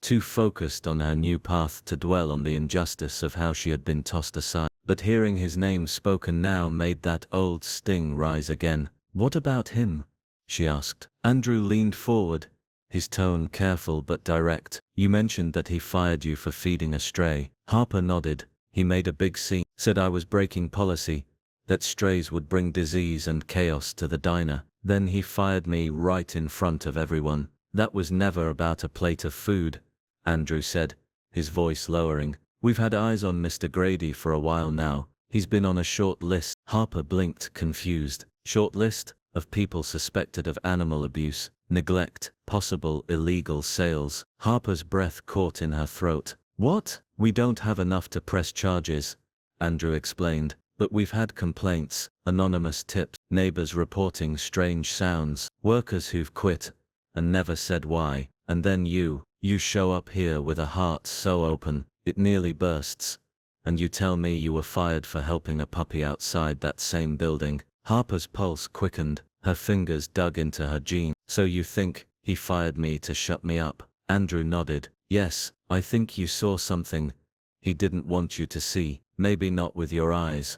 A: too focused on her new path to dwell on the injustice of how she had been tossed aside. But hearing his name spoken now made that old sting rise again. "What about him?" she asked. Andrew leaned forward, his tone careful but direct. You mentioned that he fired you for feeding a stray. Harper nodded. He made a big scene, said I was breaking policy, that strays would bring disease and chaos to the diner. Then he fired me right in front of everyone. That was never about a plate of food, Andrew said, his voice lowering. We've had eyes on Mr. Grady for a while now. He's been on a short list. Harper blinked, confused. Short list? Of people suspected of animal abuse, neglect, possible illegal sales. Harper's breath caught in her throat. What? We don't have enough to press charges, Andrew explained, but we've had complaints, anonymous tips, neighbors reporting strange sounds, workers who've quit and never said why, and then you show up here with a heart so open, it nearly bursts, and you tell me you were fired for helping a puppy outside that same building. Harper's pulse quickened, her fingers dug into her jeans. So you think he fired me to shut me up? Andrew nodded. Yes, I think you saw something he didn't want you to see, maybe not with your eyes,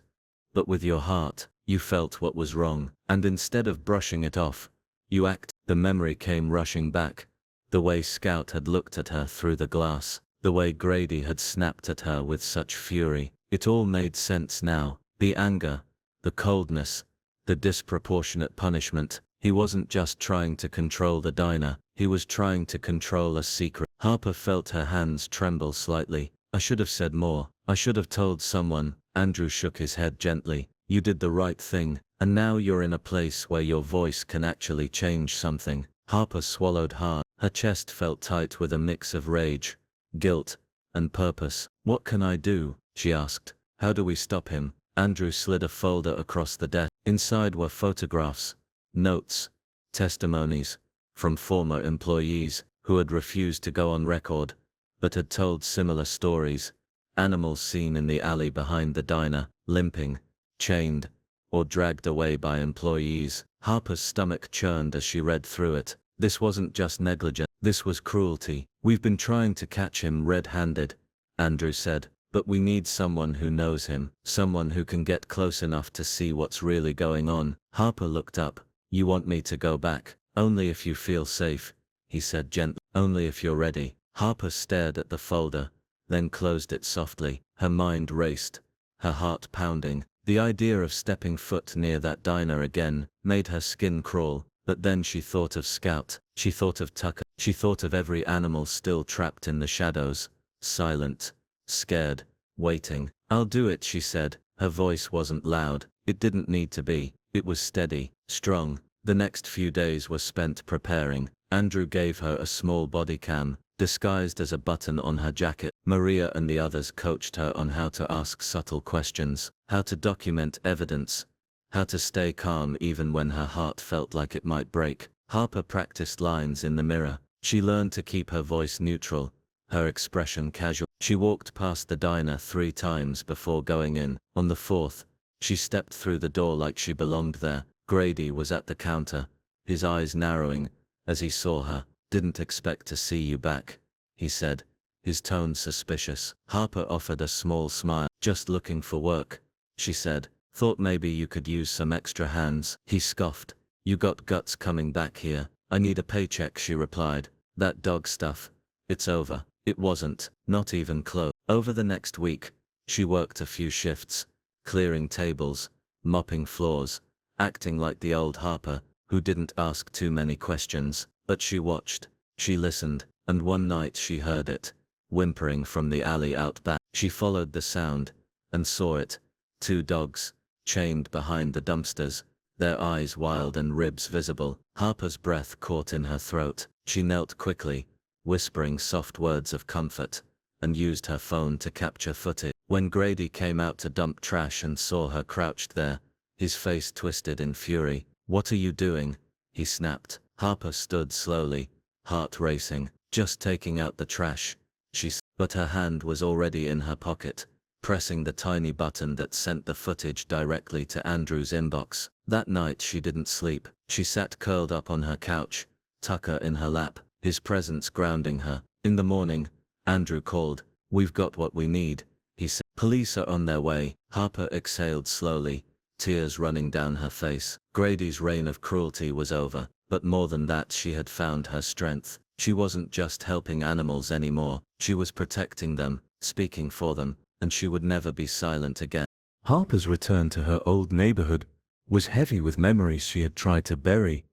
A: but with your heart. You felt what was wrong, and instead of brushing it off, you acted. The memory came rushing back. The way Scout had looked at her through the glass, the way Grady had snapped at her with such fury. It all made sense now. The anger, the coldness, the disproportionate punishment. He wasn't just trying to control the diner, he was trying to control a secret. Harper felt her hands tremble slightly. I should have said more. I should have told someone. Andrew shook his head gently. You did the right thing, and now you're in a place where your voice can actually change something. Harper swallowed hard. Her chest felt tight with a mix of rage, guilt, and purpose. What can I do? She asked. How do we stop him? Andrew slid a folder across the desk. Inside were photographs, notes, testimonies, from former employees who had refused to go on record, but had told similar stories. Animals seen in the alley behind the diner, limping, chained, or dragged away by employees. Harper's stomach churned as she read through it. This wasn't just negligence, this was cruelty. We've been trying to catch him red-handed, Andrew said, but we need someone who knows him, someone who can get close enough to see what's really going on. Harper looked up. You want me to go back? Only if you feel safe, he said gently. Only if you're ready. Harper stared at the folder, then closed it softly. Her mind raced, her heart pounding. The idea of stepping foot near that diner again made her skin crawl. But then she thought of Scout, she thought of Tucker, she thought of every animal still trapped in the shadows, silent, scared, waiting. I'll do it, she said. Her voice wasn't loud, it didn't need to be, it was steady, strong. The next few days were spent preparing. Andrew gave her a small body cam, disguised as a button on her jacket. Maria and the others coached her on how to ask subtle questions, how to document evidence, how to stay calm even when her heart felt like it might break. Harper practiced lines in the mirror. She learned to keep her voice neutral, her expression casual. She walked past the diner 3 times before going in. On the 4th, she stepped through the door like she belonged there. Grady was at the counter, his eyes narrowing as he saw her. Didn't expect to see you back, he said, his tone suspicious. Harper offered a small smile. Just looking for work, she said. Thought maybe you could use some extra hands. He scoffed. You got guts coming back here. I need a paycheck, she replied. That dog stuff, it's over. It wasn't, not even close. Over the next week, she worked a few shifts, clearing tables, mopping floors, acting like the old Harper, who didn't ask too many questions. But she watched, she listened, and one night she heard it, whimpering from the alley out back. She followed the sound, and saw it. 2 dogs, chained behind the dumpsters, their eyes wild and ribs visible. Harper's breath caught in her throat. She knelt quickly, whispering soft words of comfort, and used her phone to capture footage. When Grady came out to dump trash and saw her crouched there, his face twisted in fury. What are you doing? He snapped. Harper stood slowly, heart racing. Just taking out the trash, she said. But her hand was already in her pocket, pressing the tiny button that sent the footage directly to Andrew's inbox. That night she didn't sleep. She sat curled up on her couch, Tucker in her lap, his presence grounding her. In the morning, Andrew called. We've got what we need, he said. Police are on their way. Harper exhaled slowly, tears running down her face. Grady's reign of cruelty was over, but more than that, she had found her strength. She wasn't just helping animals anymore, she was protecting them, speaking for them, and she would never be silent again. Harper's return to her old neighborhood was heavy with memories she had tried to bury,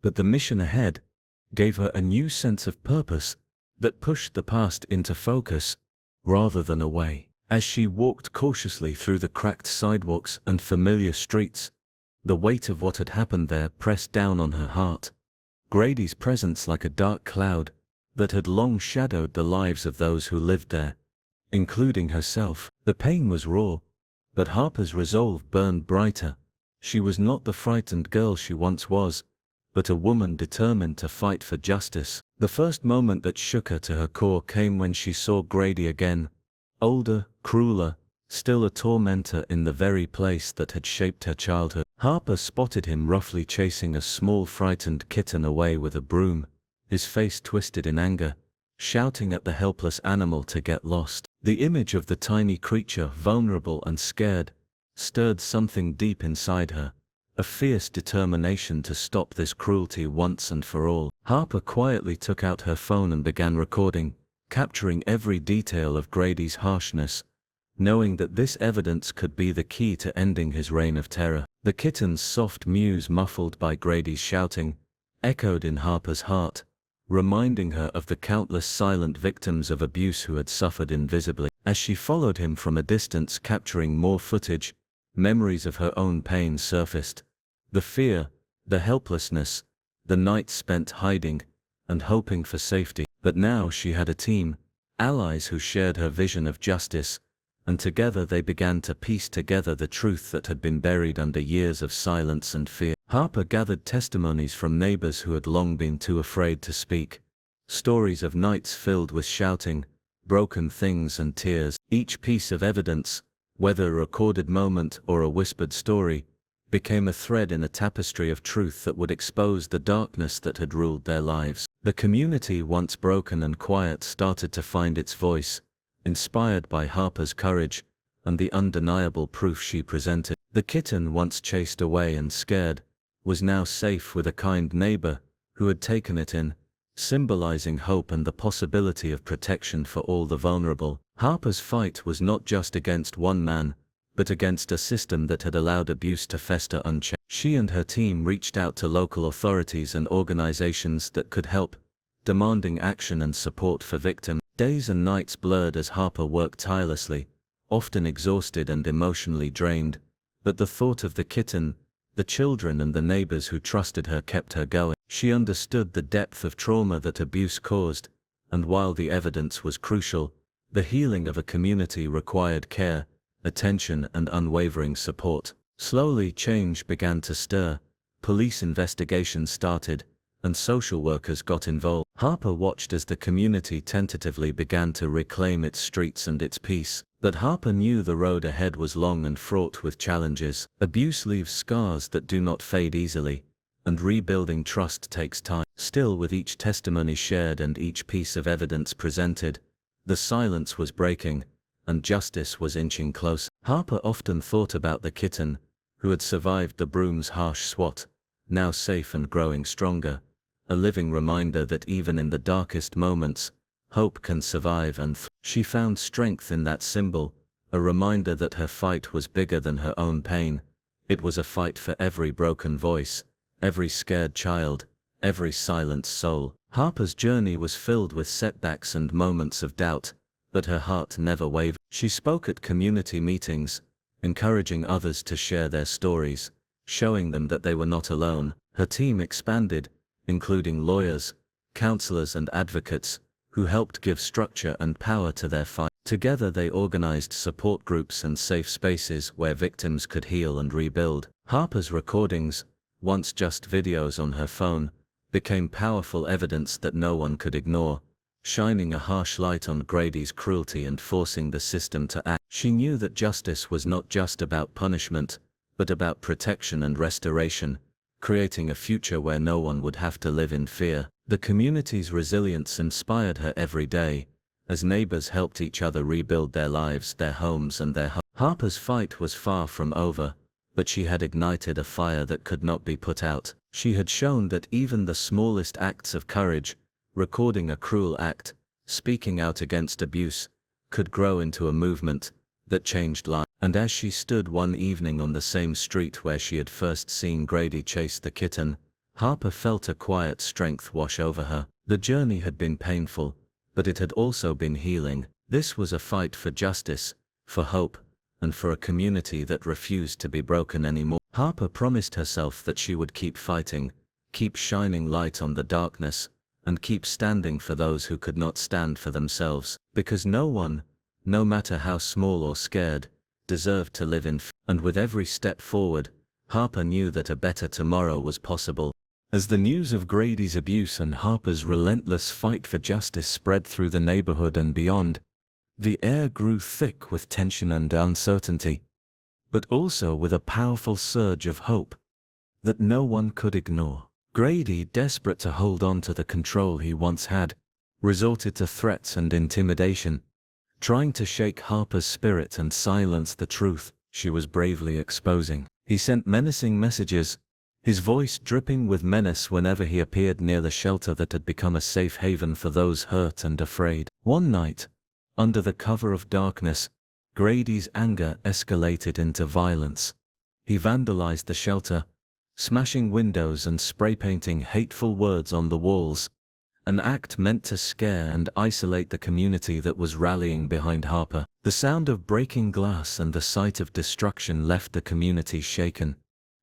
A: but the mission ahead gave her a new sense of purpose that pushed the past into focus rather than away. As she walked cautiously through the cracked sidewalks and familiar streets, the weight of what had happened there pressed down on her heart. Grady's presence like a dark cloud that had long shadowed the lives of those who lived there, including herself. The pain was raw, but Harper's resolve burned brighter. She was not the frightened girl she once was, but a woman determined to fight for justice. The first moment that shook her to her core came when she saw Grady again, older, crueler, still a tormentor in the very place that had shaped her childhood. Harper spotted him roughly chasing a small frightened kitten away with a broom, his face twisted in anger, shouting at the helpless animal to get lost. The image of the tiny creature, vulnerable and scared, stirred something deep inside her, a fierce determination to stop this cruelty once and for all. Harper quietly took out her phone and began recording, capturing every detail of Grady's harshness, knowing that this evidence could be the key to ending his reign of terror. The kitten's soft mews, muffled by Grady's shouting, echoed in Harper's heart, reminding her of the countless silent victims of abuse who had suffered invisibly. As she followed him from a distance, capturing more footage, memories of her own pain surfaced. The fear, the helplessness, the nights spent hiding and hoping for safety. But now she had a team, allies who shared her vision of justice, and together they began to piece together the truth that had been buried under years of silence and fear. Harper gathered testimonies from neighbors who had long been too afraid to speak, stories of nights filled with shouting, broken things and tears. Each piece of evidence, whether a recorded moment or a whispered story, became a thread in a tapestry of truth that would expose the darkness that had ruled their lives. The community, once broken and quiet, started to find its voice, inspired by Harper's courage and the undeniable proof she presented. The kitten, once chased away and scared, was now safe with a kind neighbor who had taken it in, symbolizing hope and the possibility of protection for all the vulnerable. Harper's fight was not just against one man, but against a system that had allowed abuse to fester unchecked. She and her team reached out to local authorities and organizations that could help, demanding action and support for victims. Days and nights blurred as Harper worked tirelessly, often exhausted and emotionally drained, but the thought of the kitten, the children and the neighbors who trusted her kept her going. She understood the depth of trauma that abuse caused, and while the evidence was crucial, the healing of a community required care, attention and unwavering support. Slowly change began to stir, police investigations started, and social workers got involved. Harper watched as the community tentatively began to reclaim its streets and its peace, but Harper knew the road ahead was long and fraught with challenges. Abuse leaves scars that do not fade easily, and rebuilding trust takes time. Still, with each testimony shared and each piece of evidence presented, the silence was breaking, and justice was inching closer. Harper often thought about the kitten, who had survived the broom's harsh swat, now safe and growing stronger, a living reminder that even in the darkest moments, hope can survive and she found strength in that symbol, a reminder that her fight was bigger than her own pain. It was a fight for every broken voice, every scared child, every silenced soul. Harper's journey was filled with setbacks and moments of doubt, but her heart never wavered. She spoke at community meetings, encouraging others to share their stories, showing them that they were not alone. Her team expanded, including lawyers, counselors and advocates, who helped give structure and power to their fight. Together they organized support groups and safe spaces where victims could heal and rebuild. Harper's recordings, once just videos on her phone, became powerful evidence that no one could ignore, shining a harsh light on Grady's cruelty and forcing the system to act. She knew that justice was not just about punishment, but about protection and restoration, creating a future where no one would have to live in fear. The community's resilience inspired her every day, as neighbors helped each other rebuild their lives, their homes and their Harper's fight was far from over, but she had ignited a fire that could not be put out. She had shown that even the smallest acts of courage, recording a cruel act, speaking out against abuse, could grow into a movement that changed lives. And as she stood one evening on the same street where she had first seen Grady chase the kitten, Harper felt a quiet strength wash over her. The journey had been painful, but it had also been healing. This was a fight for justice, for hope, and for a community that refused to be broken anymore. Harper promised herself that she would keep fighting, keep shining light on the darkness, and keep standing for those who could not stand for themselves, because no one, no matter how small or scared, deserved to live in fear. And with every step forward, Harper knew that a better tomorrow was possible. As the news of Grady's abuse and Harper's relentless fight for justice spread through the neighborhood and beyond, the air grew thick with tension and uncertainty, but also with a powerful surge of hope that no one could ignore. Grady, desperate to hold on to the control he once had, resorted to threats and intimidation, trying to shake Harper's spirit and silence the truth she was bravely exposing. He sent menacing messages, his voice dripping with menace whenever he appeared near the shelter that had become a safe haven for those hurt and afraid. One night, under the cover of darkness, Grady's anger escalated into violence. He vandalized the shelter, smashing windows and spray-painting hateful words on the walls, an act meant to scare and isolate the community that was rallying behind Harper. The sound of breaking glass and the sight of destruction left the community shaken,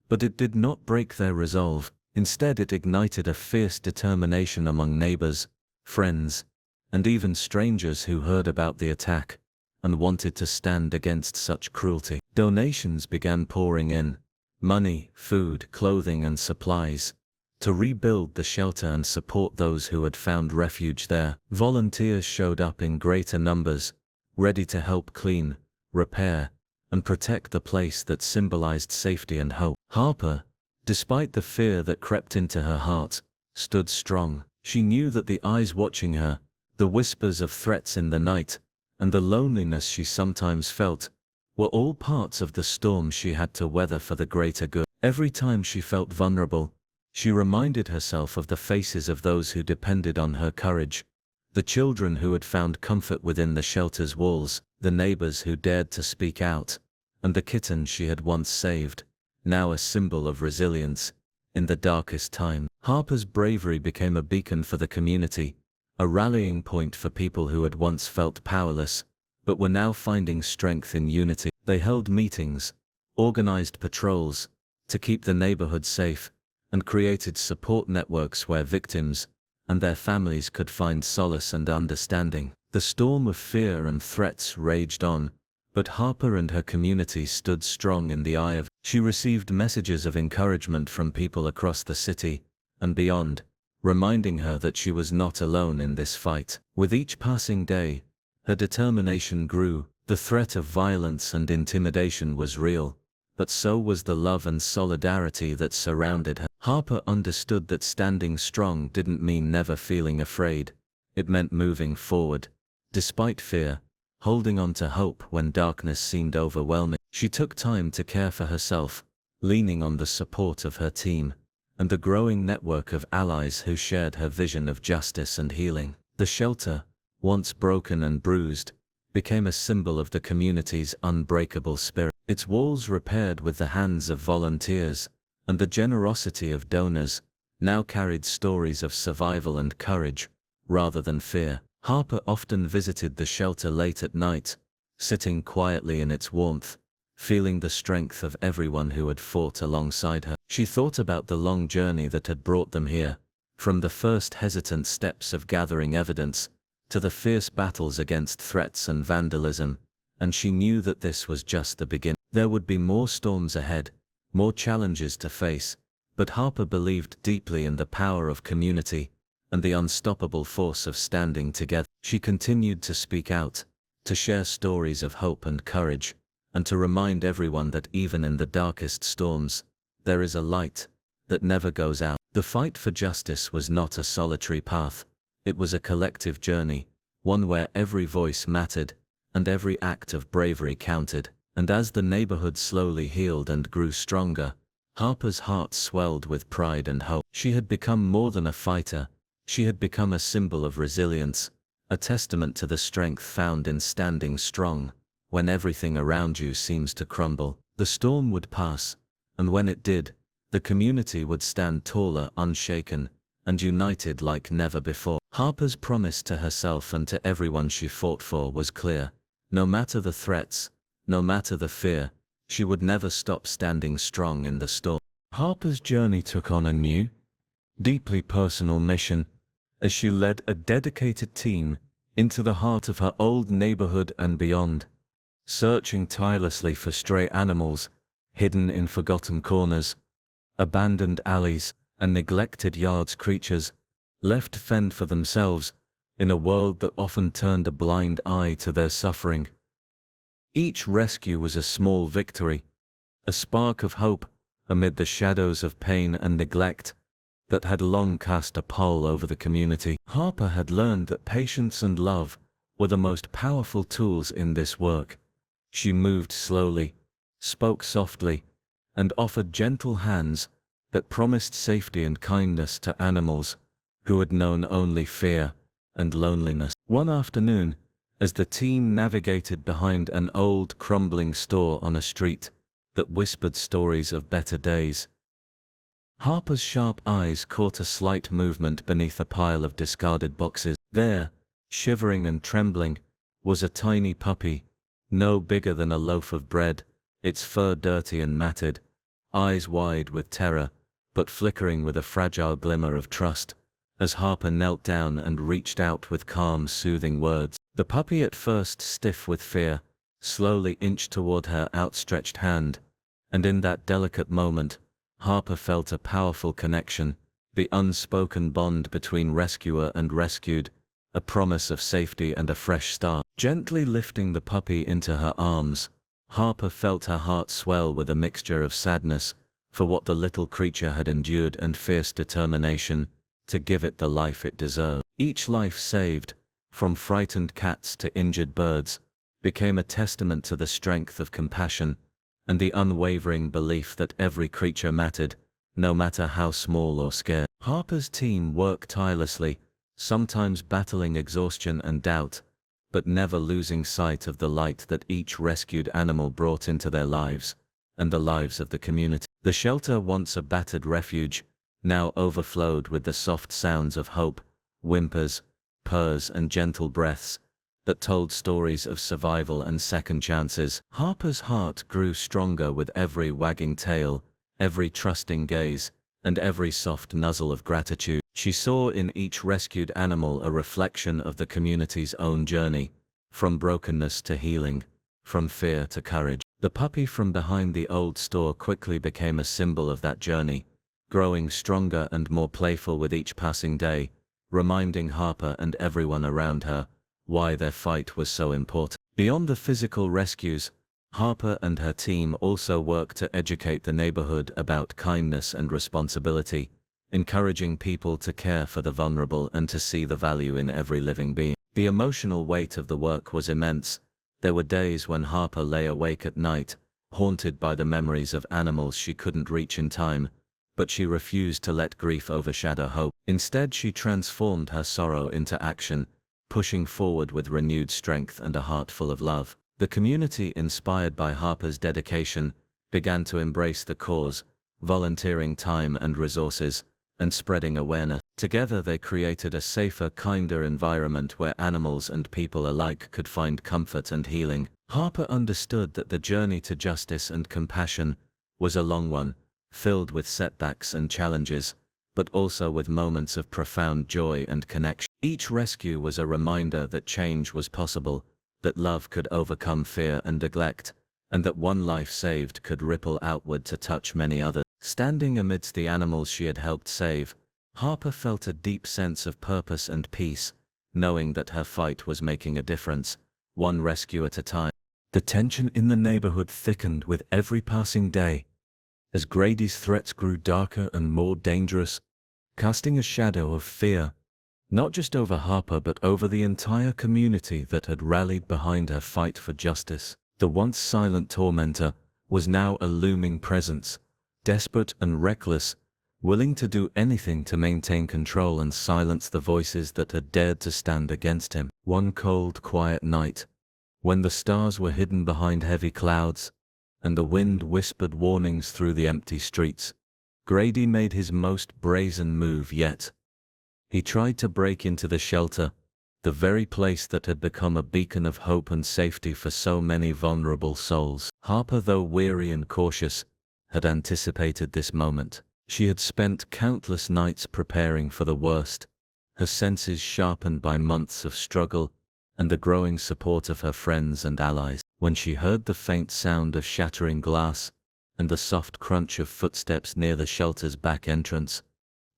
A: but it did not break their resolve. Instead, it ignited a fierce determination among neighbors, friends, and even strangers who heard about the attack and wanted to stand against such cruelty. Donations began pouring in, money, food, clothing, and supplies, to rebuild the shelter and support those who had found refuge there. Volunteers showed up in greater numbers, ready to help clean, repair, and protect the place that symbolized safety and hope. Harper, despite the fear that crept into her heart, stood strong. She knew that the eyes watching her, the whispers of threats in the night, and the loneliness she sometimes felt, were all parts of the storm she had to weather for the greater good. Every time she felt vulnerable, she reminded herself of the faces of those who depended on her courage, the children who had found comfort within the shelter's walls, the neighbors who dared to speak out, and the kitten she had once saved, now a symbol of resilience in the darkest time. Harper's bravery became a beacon for the community, a rallying point for people who had once felt powerless, but were now finding strength in unity. They held meetings, organized patrols to keep the neighborhood safe, and created support networks where victims and their families could find solace and understanding. The storm of fear and threats raged on, but Harper and her community stood strong in the eye of. She received messages of encouragement from people across the city and beyond, reminding her that she was not alone in this fight. With each passing day, her determination grew. The threat of violence and intimidation was real, but so was the love and solidarity that surrounded her. Harper understood that standing strong didn't mean never feeling afraid. It meant moving forward, despite fear, holding on to hope when darkness seemed overwhelming. She took time to care for herself, leaning on the support of her team and the growing network of allies who shared her vision of justice and healing. The shelter, once broken and bruised, became a symbol of the community's unbreakable spirit. Its walls repaired with the hands of volunteers, and the generosity of donors, now carried stories of survival and courage, rather than fear. Harper often visited the shelter late at night, sitting quietly in its warmth, feeling the strength of everyone who had fought alongside her. She thought about the long journey that had brought them here, from the first hesitant steps of gathering evidence, to the fierce battles against threats and vandalism, and she knew that this was just the beginning. There would be more storms ahead, more challenges to face, but Harper believed deeply in the power of community and the unstoppable force of standing together. She continued to speak out, to share stories of hope and courage, and to remind everyone that even in the darkest storms, there is a light that never goes out. The fight for justice was not a solitary path. It was a collective journey, one where every voice mattered, and every act of bravery counted. And as the neighborhood slowly healed and grew stronger, Harper's heart swelled with pride and hope. She had become more than a fighter. She had become a symbol of resilience, a testament to the strength found in standing strong when everything around you seems to crumble. The storm would pass, and when it did, the community would stand taller, unshaken, and united like never before. Harper's promise to herself and to everyone she fought for was clear. No matter the threats, no matter the fear, she would never stop standing strong in the storm. Harper's journey took on a new, deeply personal mission as she led a dedicated team into the heart of her old neighborhood and beyond, searching tirelessly for stray animals hidden in forgotten corners, abandoned alleys, and neglected yards, creatures left to fend for themselves in a world that often turned a blind eye to their suffering. Each rescue was a small victory, a spark of hope amid the shadows of pain and neglect that had long cast a pall over the community. Harper had learned that patience and love were the most powerful tools in this work. She moved slowly, spoke softly, and offered gentle hands that promised safety and kindness to animals who had known only fear and loneliness. One afternoon, as the team navigated behind an old crumbling store on a street that whispered stories of better days, Harper's sharp eyes caught a slight movement beneath a pile of discarded boxes. There, shivering and trembling, was a tiny puppy, no bigger than a loaf of bread, its fur dirty and matted, eyes wide with terror, but flickering with a fragile glimmer of trust. As Harper knelt down and reached out with calm, soothing words, the puppy, at first stiff with fear, slowly inched toward her outstretched hand, and in that delicate moment, Harper felt a powerful connection, the unspoken bond between rescuer and rescued, a promise of safety and a fresh start. Gently lifting the puppy into her arms, Harper felt her heart swell with a mixture of sadness for what the little creature had endured and fierce determination to give it the life it deserved. Each life saved, from frightened cats to injured birds, became a testament to the strength of compassion and the unwavering belief that every creature mattered, no matter how small or scared. Harper's team worked tirelessly, sometimes battling exhaustion and doubt, but never losing sight of the light that each rescued animal brought into their lives and the lives of the community. The shelter, once a battered refuge, now overflowed with the soft sounds of hope, whimpers, purrs, and gentle breaths that told stories of survival and second chances. Harper's heart grew stronger with every wagging tail, every trusting gaze, and every soft nuzzle of gratitude. She saw in each rescued animal a reflection of the community's own journey, from brokenness to healing, from fear to courage. The puppy from behind the old store quickly became a symbol of that journey, growing stronger and more playful with each passing day, reminding Harper and everyone around her why their fight was so important. Beyond the physical rescues, Harper and her team also worked to educate the neighborhood about kindness and responsibility, encouraging people to care for the vulnerable and to see the value in every living being. The emotional weight of the work was immense. There were days when Harper lay awake at night, haunted by the memories of animals she couldn't reach in time, but she refused to let grief overshadow hope. Instead, she transformed her sorrow into action, pushing forward with renewed strength and a heart full of love. The community, inspired by Harper's dedication, began to embrace the cause, volunteering time and resources, and spreading awareness. Together they created a safer, kinder environment where animals and people alike could find comfort and healing. Harper understood that the journey to justice and compassion was a long one, filled with setbacks and challenges, but also with moments of profound joy and connection. Each rescue was a reminder that change was possible, that love could overcome fear and neglect, and that one life saved could ripple outward to touch many others. Standing amidst the animals she had helped save, Harper felt a deep sense of purpose and peace, knowing that her fight was making a difference, one rescue at a time. The tension in the neighborhood thickened with every passing day, as Grady's threats grew darker and more dangerous, casting a shadow of fear, not just over Harper but over the entire community that had rallied behind her fight for justice. The once silent tormentor was now a looming presence, desperate and reckless, willing to do anything to maintain control and silence the voices that had dared to stand against him. One cold, quiet night, when the stars were hidden behind heavy clouds, and the wind whispered warnings through the empty streets, Grady made his most brazen move yet. He tried to break into the shelter, the very place that had become a beacon of hope and safety for so many vulnerable souls. Harper, though weary and cautious, had anticipated this moment. She had spent countless nights preparing for the worst, her senses sharpened by months of struggle and the growing support of her friends and allies. When she heard the faint sound of shattering glass and the soft crunch of footsteps near the shelter's back entrance,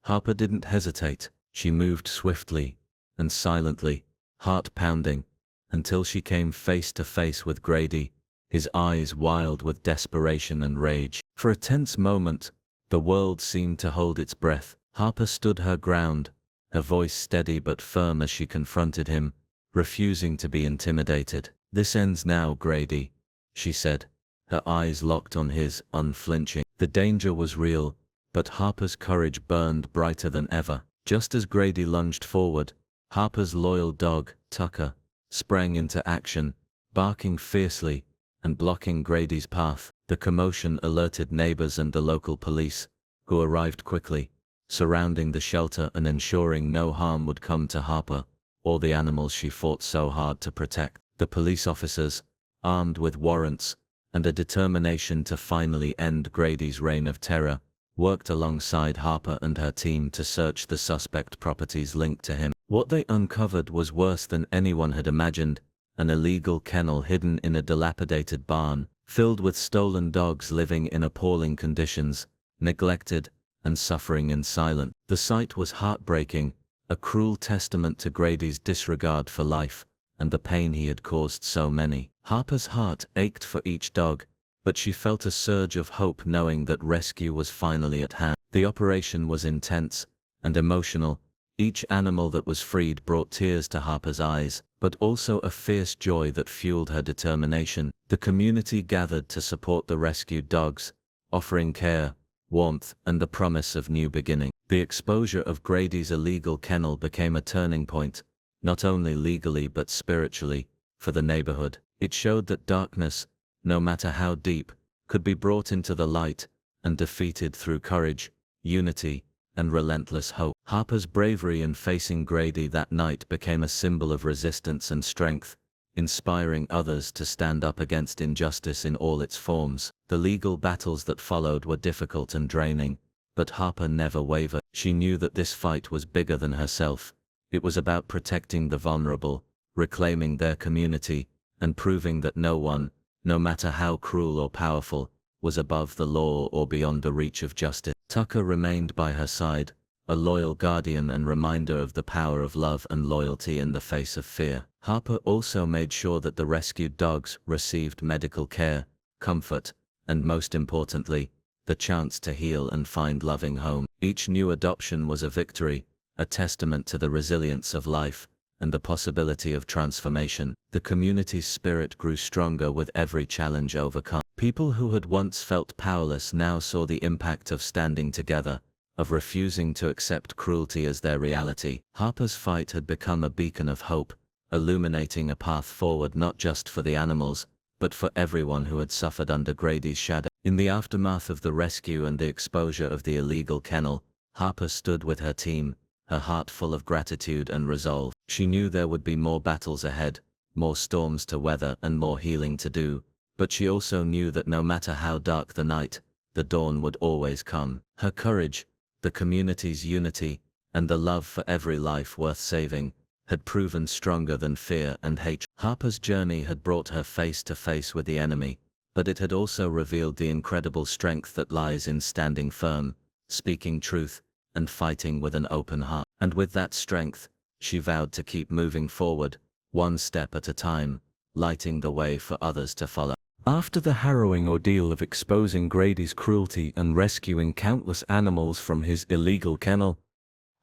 A: Harper didn't hesitate. She moved swiftly and silently, heart pounding, until she came face to face with Grady, his eyes wild with desperation and rage. For a tense moment, the world seemed to hold its breath. Harper stood her ground, her voice steady but firm as she confronted him, refusing to be intimidated. "This ends now, Grady," she said, her eyes locked on his, unflinching. The danger was real, but Harper's courage burned brighter than ever. Just as Grady lunged forward, Harper's loyal dog, Tucker, sprang into action, barking fiercely and blocking Grady's path. The commotion alerted neighbors and the local police, who arrived quickly, surrounding the shelter and ensuring no harm would come to Harper or the animals she fought so hard to protect. The police officers, armed with warrants and a determination to finally end Grady's reign of terror, worked alongside Harper and her team to search the suspect properties linked to him. What they uncovered was worse than anyone had imagined: an illegal kennel hidden in a dilapidated barn, filled with stolen dogs living in appalling conditions, neglected and suffering in silence. The sight was heartbreaking, a cruel testament to Grady's disregard for life and the pain he had caused so many. Harper's heart ached for each dog, but she felt a surge of hope knowing that rescue was finally at hand. The operation was intense and emotional. Each animal that was freed brought tears to Harper's eyes, but also a fierce joy that fueled her determination. The community gathered to support the rescued dogs, offering care, warmth, and the promise of new beginning. The exposure of Grady's illegal kennel became a turning point, not only legally but spiritually, for the neighborhood. It showed that darkness, no matter how deep, could be brought into the light and defeated through courage, unity, and relentless hope. Harper's bravery in facing Grady that night became a symbol of resistance and strength, inspiring others to stand up against injustice in all its forms. The legal battles that followed were difficult and draining, but Harper never wavered. She knew that this fight was bigger than herself. It was about protecting the vulnerable, reclaiming their community, and proving that no one, no matter how cruel or powerful, was above the law or beyond the reach of justice. Tucker remained by her side, a loyal guardian and reminder of the power of love and loyalty in the face of fear. Harper also made sure that the rescued dogs received medical care, comfort, and most importantly, the chance to heal and find loving home. Each new adoption was a victory, a testament to the resilience of life and the possibility of transformation. The community's spirit grew stronger with every challenge overcome. People who had once felt powerless now saw the impact of standing together, of refusing to accept cruelty as their reality. Harper's fight had become a beacon of hope, illuminating a path forward not just for the animals, but for everyone who had suffered under Grady's shadow. In the aftermath of the rescue and the exposure of the illegal kennel, Harper stood with her team, her heart full of gratitude and resolve. She knew there would be more battles ahead, more storms to weather and more healing to do, but she also knew that no matter how dark the night, the dawn would always come. Her courage, the community's unity, and the love for every life worth saving, had proven stronger than fear and hatred. Harper's journey had brought her face to face with the enemy, but it had also revealed the incredible strength that lies in standing firm, speaking truth, and fighting with an open heart. And with that strength, she vowed to keep moving forward, one step at a time, lighting the way for others to follow. After the harrowing ordeal of exposing Grady's cruelty and rescuing countless animals from his illegal kennel,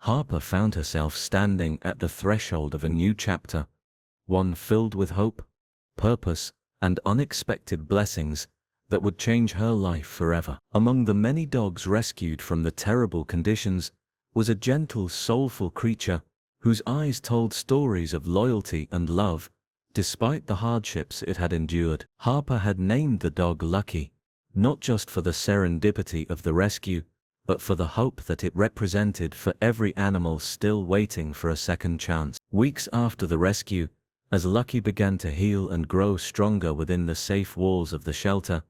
A: Harper found herself standing at the threshold of a new chapter, one filled with hope, purpose, and unexpected blessings. that would change her life forever. Among the many dogs rescued from the terrible conditions was a gentle, soulful creature whose eyes told stories of loyalty and love, despite the hardships it had endured. Harper had named the dog Lucky, not just for the serendipity of the rescue, but for the hope that it represented for every animal still waiting for a second chance. Weeks after the rescue, as Lucky began to heal and grow stronger within the safe walls of the shelter,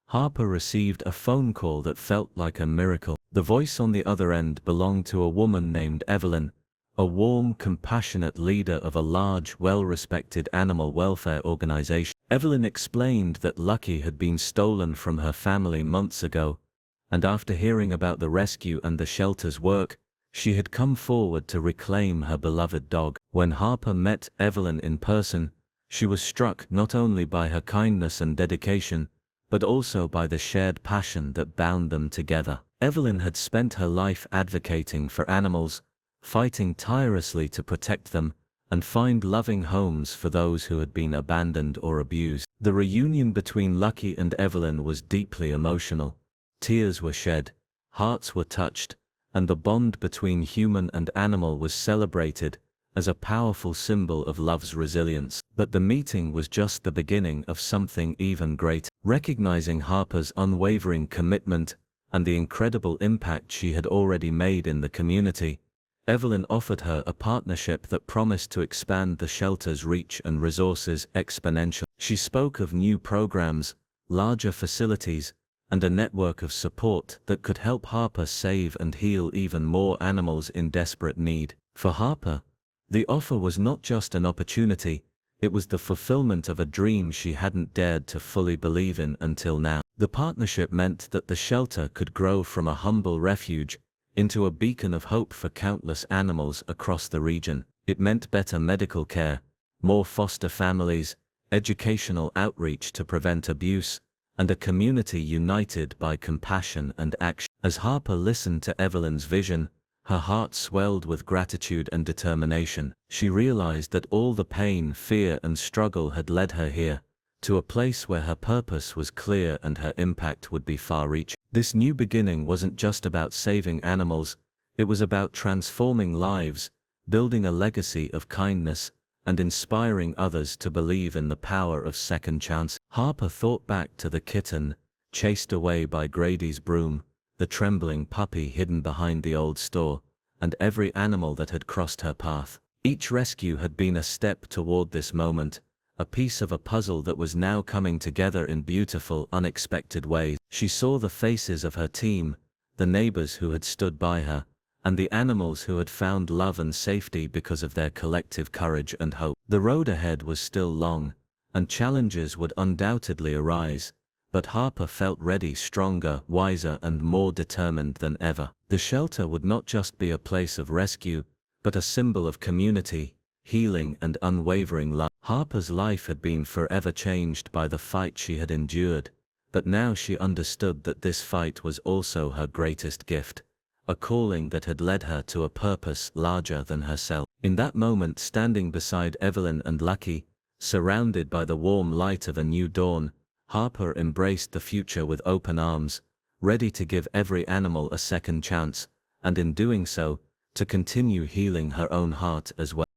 A: Harper received a phone call that felt like a miracle. The voice on the other end belonged to a woman named Evelyn, a warm, compassionate leader of a large, well-respected animal welfare organization. Evelyn explained that Lucky had been stolen from her family months ago, and after hearing about the rescue and the shelter's work, she had come forward to reclaim her beloved dog. When Harper met Evelyn in person, she was struck not only by her kindness and dedication, but also by the shared passion that bound them together. Evelyn had spent her life advocating for animals, fighting tirelessly to protect them and find loving homes for those who had been abandoned or abused. The reunion between Lucky and Evelyn was deeply emotional. Tears were shed, hearts were touched, and the bond between human and animal was celebrated as a powerful symbol of love's resilience. But the meeting was just the beginning of something even greater. Recognizing Harper's unwavering commitment and the incredible impact she had already made in the community, Evelyn offered her a partnership that promised to expand the shelter's reach and resources exponentially. She spoke of new programs, larger facilities, and a network of support that could help Harper save and heal even more animals in desperate need. For Harper, the offer was not just an opportunity, it was the fulfillment of a dream she hadn't dared to fully believe in until now. The partnership meant that the shelter could grow from a humble refuge into a beacon of hope for countless animals across the region. It meant better medical care, more foster families, educational outreach to prevent abuse, and a community united by compassion and action. As Harper listened to Evelyn's vision, her heart swelled with gratitude and determination. She realized that all the pain, fear, and struggle had led her here, to a place where her purpose was clear and her impact would be far-reaching. This new beginning wasn't just about saving animals, it was about transforming lives, building a legacy of kindness, and inspiring others to believe in the power of second chance. Harper thought back to the kitten, chased away by Grady's broom, the trembling puppy hidden behind the old store, and every animal that had crossed her path. Each rescue had been a step toward this moment, a piece of a puzzle that was now coming together in beautiful, unexpected ways. She saw the faces of her team, the neighbors who had stood by her, and the animals who had found love and safety because of their collective courage and hope. The road ahead was still long, and challenges would undoubtedly arise, but Harper felt ready, stronger, wiser, and more determined than ever. The shelter would not just be a place of rescue, but a symbol of community, healing, and unwavering love. Harper's life had been forever changed by the fight she had endured, but now she understood that this fight was also her greatest gift, a calling that had led her to a purpose larger than herself. In that moment, standing beside Evelyn and Lucky, surrounded by the warm light of a new dawn, Harper embraced the future with open arms, ready to give every animal a second chance, and in doing so, to continue healing her own heart as well.